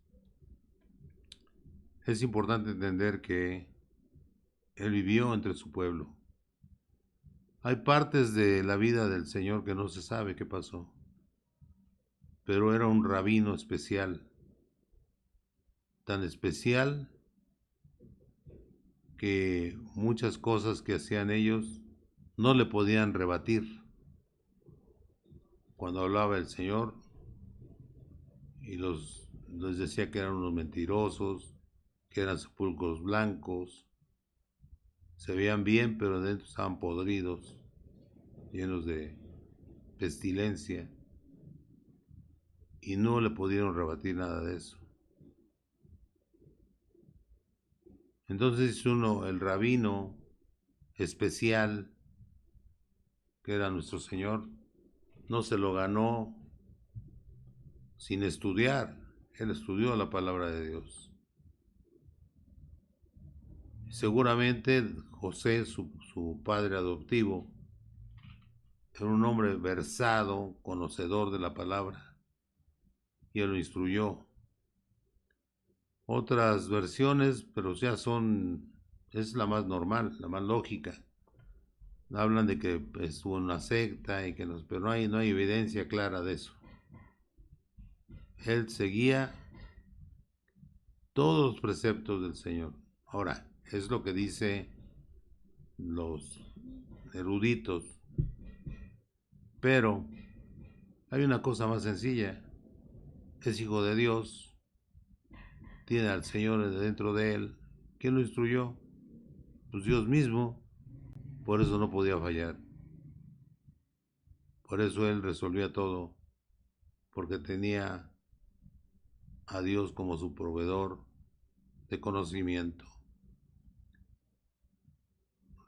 es importante entender que él vivió entre su pueblo. Hay partes de la vida del Señor que no se sabe qué pasó, pero era un rabino especial, tan especial que muchas cosas que hacían ellos no le podían rebatir. Cuando hablaba el Señor y les decía que eran unos mentirosos, que eran sepulcros blancos, se veían bien, pero dentro estaban podridos, llenos de pestilencia, y no le pudieron rebatir nada de eso. Entonces uno, el rabino especial, que era nuestro Señor, no se lo ganó sin estudiar. Él estudió la palabra de Dios. Seguramente José, su padre adoptivo, era un hombre versado, conocedor de la palabra, y él lo instruyó. Otras versiones, pero ya es la más normal, la más lógica. Hablan de que estuvo en una secta y pero no hay evidencia clara de eso. Él seguía todos los preceptos del Señor. Ahora, es lo que dice los eruditos, pero hay una cosa más sencilla. Es hijo de Dios, tiene al Señor dentro de él. ¿Quién lo instruyó? Pues Dios mismo. Por eso no podía fallar. Por eso él resolvía todo, porque tenía a Dios como su proveedor de conocimiento.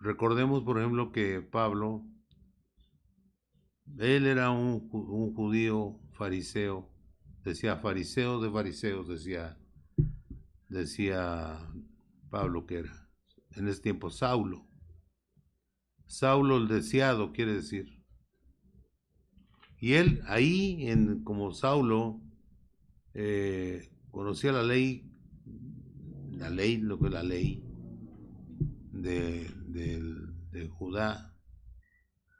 Recordemos, por ejemplo, que Pablo, él era un judío fariseo, decía fariseo de fariseos, decía Pablo que era, en ese tiempo Saulo. Saulo el deseado quiere decir. Y él ahí, como Saulo, conocía lo que es la ley de Judá,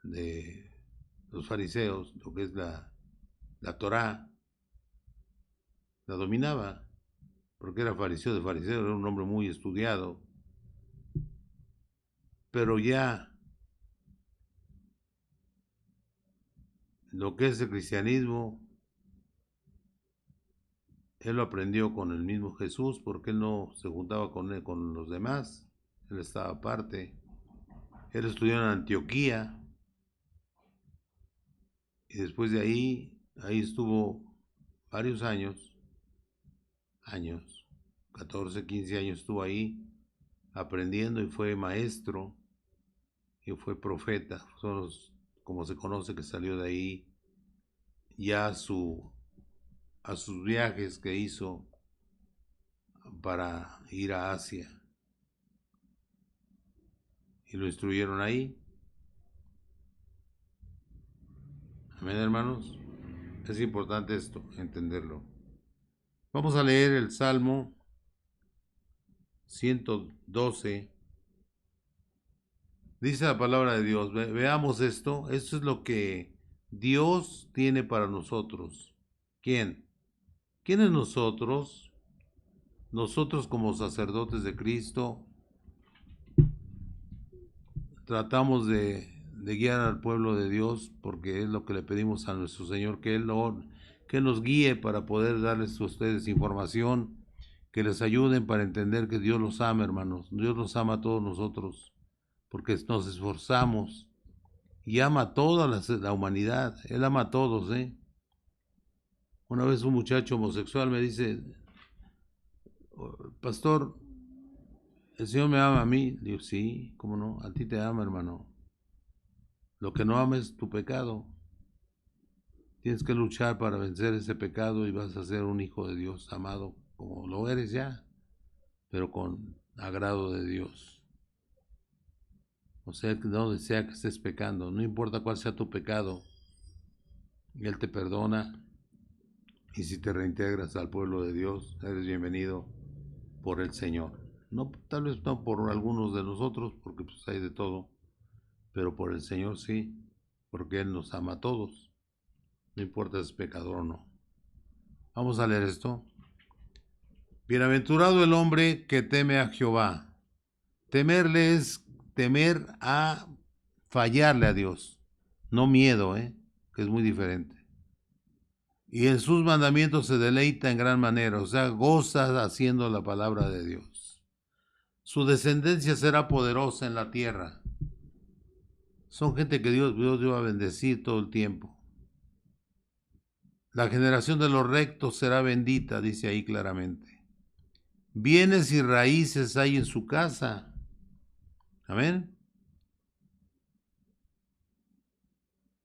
de los fariseos, lo que es la Torá, la dominaba, porque era fariseo de fariseos, era un hombre muy estudiado, pero ya lo que es el cristianismo, él lo aprendió con el mismo Jesús, porque él no se juntaba con los demás, él estaba aparte. Él estudió en Antioquía y después de ahí estuvo varios años, 14, 15 años estuvo ahí aprendiendo y fue maestro y fue profeta. Son como se conoce que salió de ahí ya a sus viajes que hizo para ir a Asia y lo instruyeron ahí. Amén, hermanos. Es importante esto, entenderlo. Vamos a leer el Salmo 112. Dice la palabra de Dios. Veamos esto. Esto es lo que Dios tiene para nosotros. ¿Quién? ¿Quiénes nosotros? Nosotros como sacerdotes de Cristo tratamos de guiar al pueblo de Dios, porque es lo que le pedimos a nuestro Señor, que Él nos guíe para poder darles a ustedes información que les ayuden para entender que Dios los ama, hermanos. Dios los ama a todos nosotros, porque nos esforzamos y ama a toda la humanidad. Él ama a todos, ¿eh? Una vez un muchacho homosexual me dice, pastor, ¿el Señor me ama a mí? Digo, sí, ¿cómo no? A ti te ama, hermano. Lo que no ama es tu pecado. Tienes que luchar para vencer ese pecado y vas a ser un hijo de Dios amado, como lo eres ya, pero con agrado de Dios. O sea, que no desea que estés pecando, no importa cuál sea tu pecado, Él te perdona, y si te reintegras al pueblo de Dios, eres bienvenido por el Señor. No, tal vez no por algunos de nosotros, porque pues hay de todo, pero por el Señor sí, porque Él nos ama a todos, no importa si es pecador o no. Vamos a leer esto. Bienaventurado el hombre que teme a Jehová. Temerle es temer a fallarle a Dios, no miedo, que es muy diferente. Y en sus mandamientos se deleita en gran manera, o sea, goza haciendo la palabra de Dios. Su descendencia será poderosa en la tierra. Son gente que Dios va a bendecir todo el tiempo. La generación de los rectos será bendita, dice ahí claramente. Bienes y raíces hay en su casa. Amén.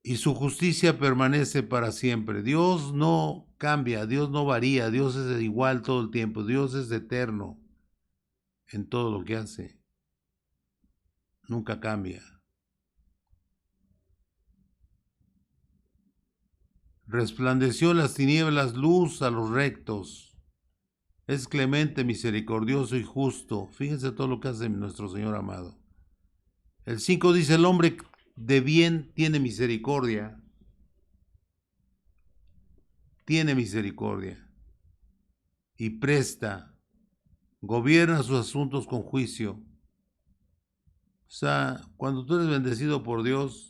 Y su justicia permanece para siempre. Dios no cambia, Dios no varía, Dios es igual todo el tiempo, Dios es eterno en todo lo que hace. Nunca cambia. Resplandeció en las tinieblas luz a los rectos. Es clemente, misericordioso y justo. Fíjense todo lo que hace nuestro Señor amado. El 5 dice, el hombre de bien tiene misericordia. Tiene misericordia. Y presta. Gobierna sus asuntos con juicio. O sea, cuando tú eres bendecido por Dios,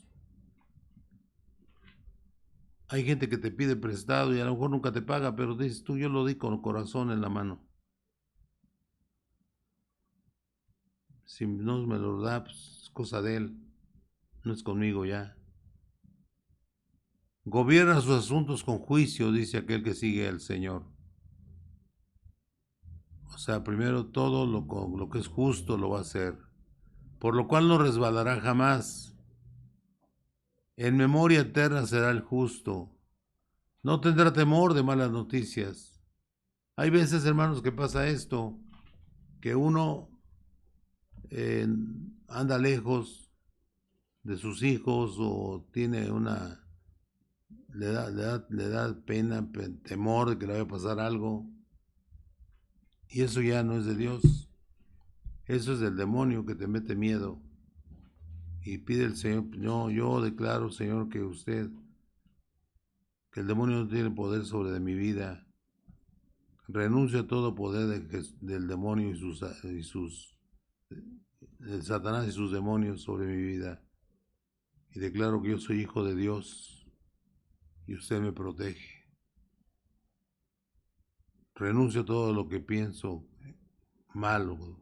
hay gente que te pide prestado y a lo mejor nunca te paga, pero dices tú, yo lo di con el corazón en la mano. Si no me lo da, pues es cosa de él, no es conmigo ya. Gobierna sus asuntos con juicio, dice aquel que sigue al Señor. O sea, primero todo lo que es justo lo va a hacer, por lo cual no resbalará jamás. En memoria eterna será el justo. No tendrá temor de malas noticias. Hay veces, hermanos, que pasa esto, que uno anda lejos de sus hijos o tiene le da pena, temor de que le vaya a pasar algo. Y eso ya no es de Dios. Eso es del demonio que te mete miedo. Y pide el Señor, no, yo declaro, Señor, que el demonio no tiene poder sobre de mi vida. Renuncio a todo poder del demonio de Satanás y sus demonios sobre mi vida. Y declaro que yo soy hijo de Dios y usted me protege. Renuncio a todo lo que pienso malo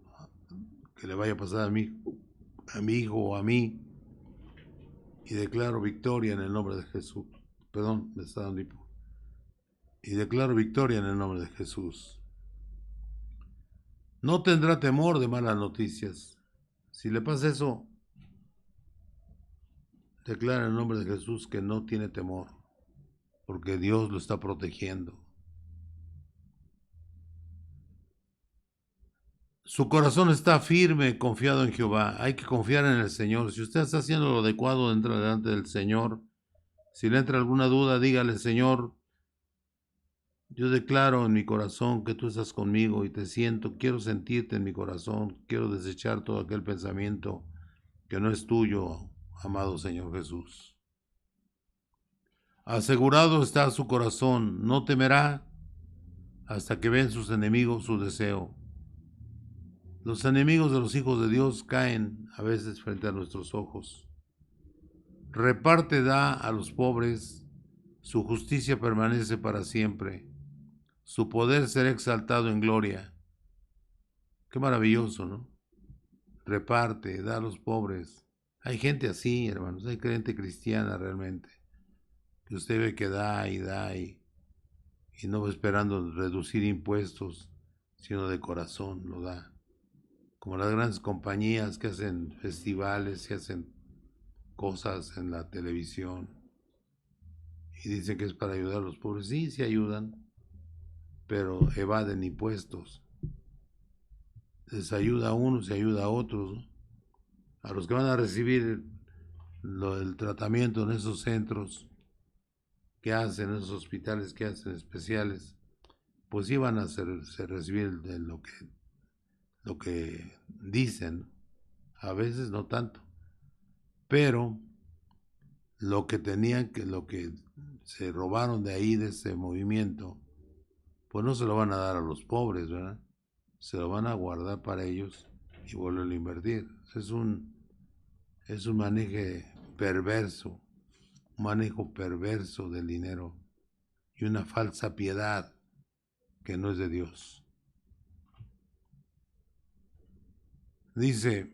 que le vaya a pasar a mi hijo o a mí, y declaro victoria en el nombre de Jesús. Perdón, me está dando hipo. Y declaro victoria en el nombre de Jesús. No tendrá temor de malas noticias. Si le pasa eso, declara en el nombre de Jesús que no tiene temor, porque Dios lo está protegiendo. Su corazón está firme, confiado en Jehová. Hay que confiar en el Señor. Si usted está haciendo lo adecuado, entra delante del Señor. Si le entra alguna duda, dígale, Señor, yo declaro en mi corazón que tú estás conmigo y te siento, quiero sentirte en mi corazón, quiero desechar todo aquel pensamiento que no es tuyo, amado Señor Jesús. Asegurado está su corazón, no temerá hasta que ven sus enemigos su deseo. Los enemigos de los hijos de Dios caen a veces frente a nuestros ojos. Reparte da a los pobres, su justicia permanece para siempre. Su poder será exaltado en gloria. Qué maravilloso, ¿no? Reparte, da a los pobres. Hay gente así, hermanos, hay gente cristiana realmente, que usted ve que da y no va esperando reducir impuestos, sino de corazón lo da. Como las grandes compañías que hacen festivales, que hacen cosas en la televisión y dicen que es para ayudar a los pobres. Sí, sí ayudan, pero evaden impuestos. Les ayuda a unos y ayuda a otros, ¿no? A los que van a recibir el tratamiento en esos centros que hacen, en esos hospitales que hacen especiales, pues sí van a recibir de lo que dicen, a veces no tanto, pero lo que se robaron de ahí, de ese movimiento, pues no se lo van a dar a los pobres, ¿verdad? Se lo van a guardar para ellos y volverlo a invertir. Es un manejo perverso del dinero y una falsa piedad que no es de Dios. Dice,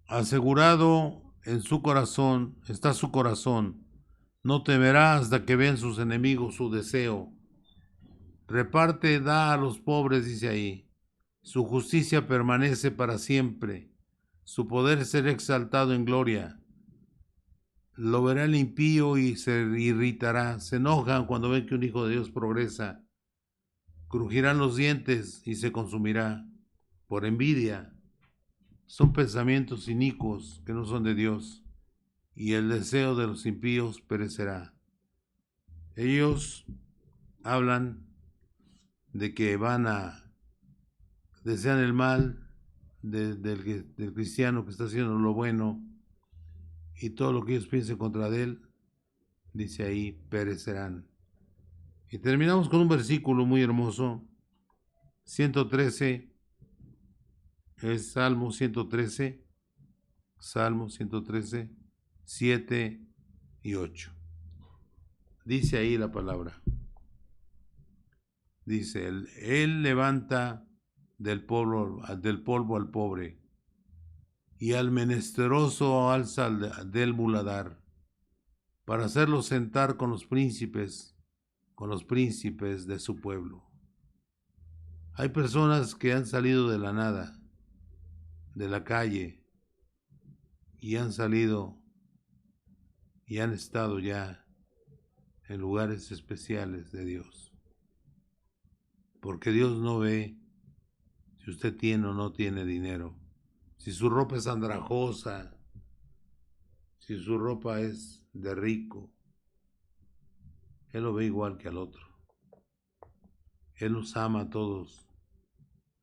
asegurado en su corazón, está su corazón, no temerá hasta que vean sus enemigos su deseo. Reparte, da a los pobres, dice ahí. Su justicia permanece para siempre. Su poder será exaltado en gloria. Lo verá el impío y se irritará. Se enojan cuando ven que un hijo de Dios progresa. Crujirán los dientes y se consumirá por envidia. Son pensamientos inicuos que no son de Dios, y el deseo de los impíos perecerá. Ellos hablan de que desean el mal del cristiano que está haciendo lo bueno, y todo lo que ellos piensen contra de él, dice ahí, perecerán. Y terminamos con un versículo muy hermoso, 113, es Salmo 113, 7 y 8. Dice ahí la palabra. Dice, él levanta del polvo al pobre, y al menesteroso alza del muladar, para hacerlo sentar con los príncipes de su pueblo. Hay personas que han salido de la nada, de la calle, y han salido y han estado ya en lugares especiales de Dios. Porque Dios no ve si usted tiene o no tiene dinero, si su ropa es andrajosa, si su ropa es de rico. Él lo ve igual que al otro. Él nos ama a todos,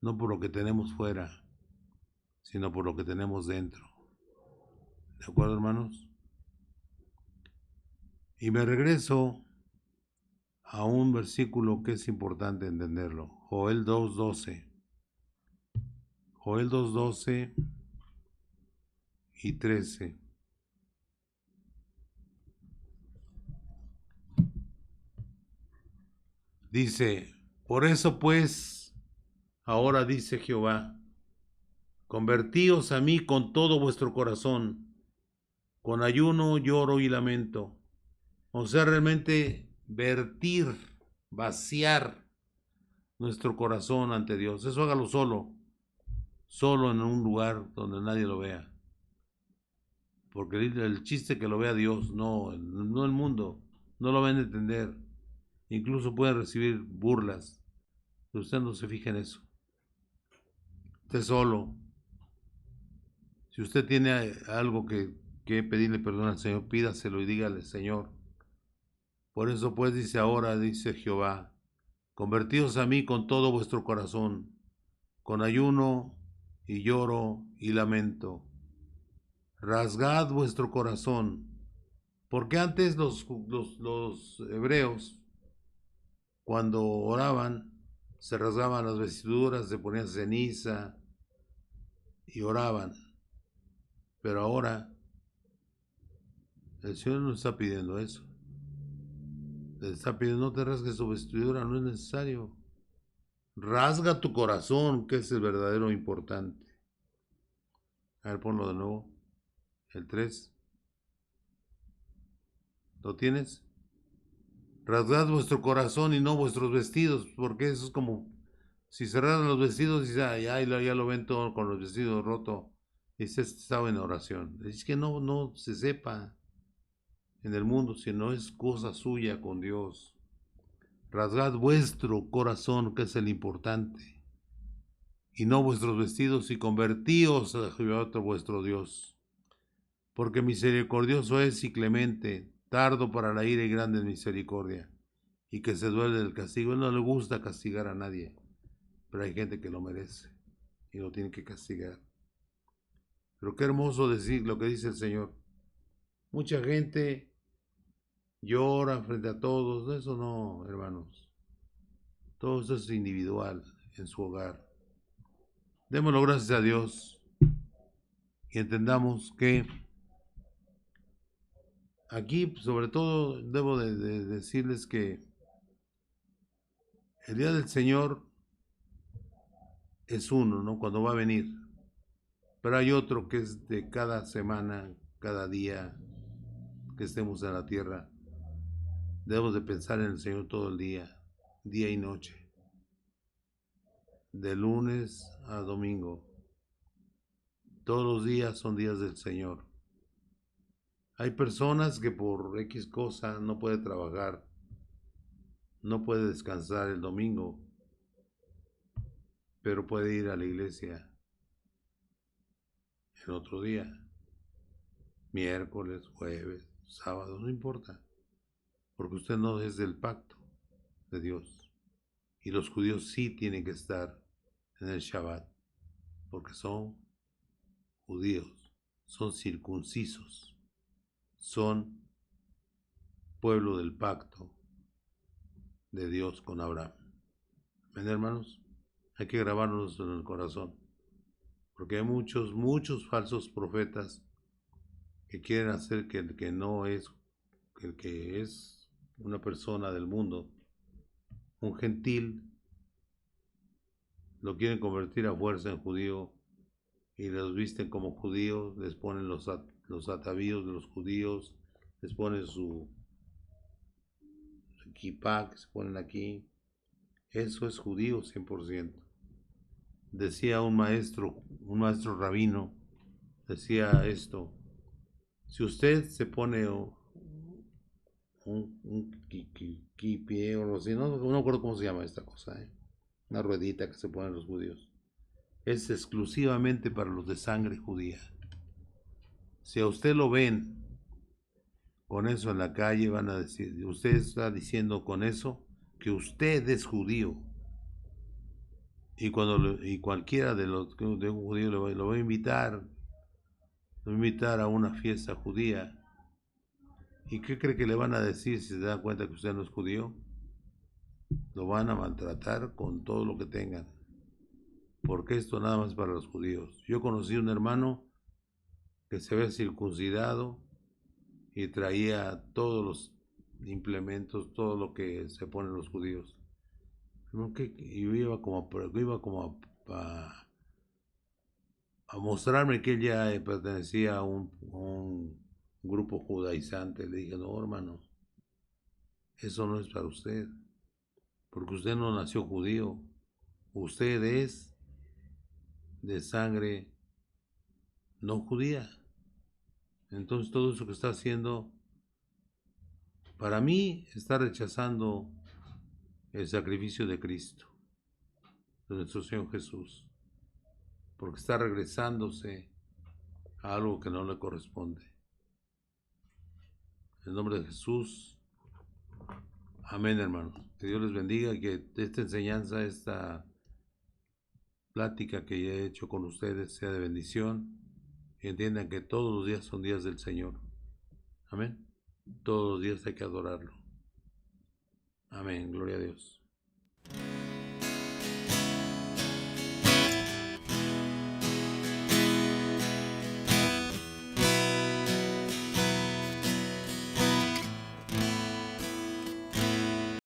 no por lo que tenemos fuera, sino por lo que tenemos dentro. ¿De acuerdo, hermanos? Y me regreso a un versículo que es importante entenderlo. Joel 2:12. Joel 2:12 y 13. Dice, por eso pues, ahora dice Jehová, convertíos a mí con todo vuestro corazón, con ayuno, lloro y lamento. O sea, realmente vertir, vaciar nuestro corazón ante Dios. Eso hágalo solo en un lugar donde nadie lo vea. Porque el chiste es que lo vea Dios, no el mundo. No lo van a entender. Incluso pueden recibir burlas. Pero usted no se fija en eso. Usted solo. Si usted tiene algo que pedirle perdón al Señor, pídaselo y dígale, Señor. Por eso pues dice ahora, dice Jehová, convertíos a mí con todo vuestro corazón, con ayuno y lloro y lamento. Rasgad vuestro corazón. Porque antes los hebreos, cuando oraban, se rasgaban las vestiduras, se ponían ceniza y oraban. Pero ahora el Señor no está pidiendo eso. Le está pidiendo, no te rasgues tu vestidura, no es necesario. Rasga tu corazón, que es el verdadero importante. A ver, ponlo de nuevo. El 3. ¿Lo tienes? Rasgad vuestro corazón y no vuestros vestidos, porque eso es como si cerraran los vestidos y ya lo ven todo con los vestidos rotos. Y se estaba en oración. Es que no se sepa en el mundo, si no es cosa suya con Dios. Rasgad vuestro corazón, que es el importante, y no vuestros vestidos, y convertíos a Jehová vuestro Dios. Porque misericordioso es y clemente, tardo para la ira y grande en misericordia, y que se duele del castigo. Él no le gusta castigar a nadie, pero hay gente que lo merece y lo tiene que castigar. Pero qué hermoso decir lo que dice el Señor. Mucha gente llora frente a todos. Eso no, hermanos. Todo eso es individual en su hogar. Démoslo gracias a Dios y entendamos que aquí, sobre todo, debo de decirles que el día del Señor es uno, ¿no? Cuando va a venir. Pero hay otro que es de cada semana, cada día que estemos en la tierra. Debemos de pensar en el Señor todo el día y noche, de lunes a domingo. Todos los días son días del Señor. Hay personas que por X cosa no puede trabajar, no puede descansar el domingo, pero puede ir a la iglesia el otro día, miércoles, jueves, sábado, no importa, porque usted no es del pacto de Dios. Y los judíos sí tienen que estar en el Shabbat, porque son judíos, son circuncisos, son pueblo del pacto de Dios con Abraham. ¿Ven, hermanos? Hay que grabarnos en el corazón, porque hay muchos falsos profetas que quieren hacer que el que no es, que el que es una persona del mundo, un gentil, lo quieren convertir a fuerza en judío y los visten como judíos, les ponen los atavíos de los judíos, les ponen su kippah que se ponen aquí. Eso es judío 100%. Decía un maestro rabino, decía esto: si usted se pone un kippie o algo así, no me acuerdo cómo se llama esta cosa, una ruedita que se ponen los judíos, es exclusivamente para los de sangre judía. Si a usted lo ven con eso en la calle, van a decir, usted está diciendo con eso que usted es judío. Y cualquiera de un judío lo va a invitar a una fiesta judía. ¿Y qué cree que le van a decir si se da cuenta que usted no es judío? Lo van a maltratar con todo lo que tengan, porque esto nada más es para los judíos. Yo conocí un hermano que se había circuncidado y traía todos los implementos, todo lo que se ponen los judíos. Y iba como a mostrarme que él ya pertenecía a un grupo judaizante. Le dije, no, hermano, eso no es para usted, porque usted no nació judío, usted es de sangre no judía. Entonces todo eso que está haciendo, para mí, está rechazando el sacrificio de Cristo, de nuestro Señor Jesús, porque está regresándose a algo que no le corresponde. En el nombre de Jesús, amén, hermanos. Que Dios les bendiga y que esta enseñanza, esta plática que he hecho con ustedes sea de bendición y entiendan que todos los días son días del Señor. Amén. Todos los días hay que adorarlo. Amén. Gloria a Dios.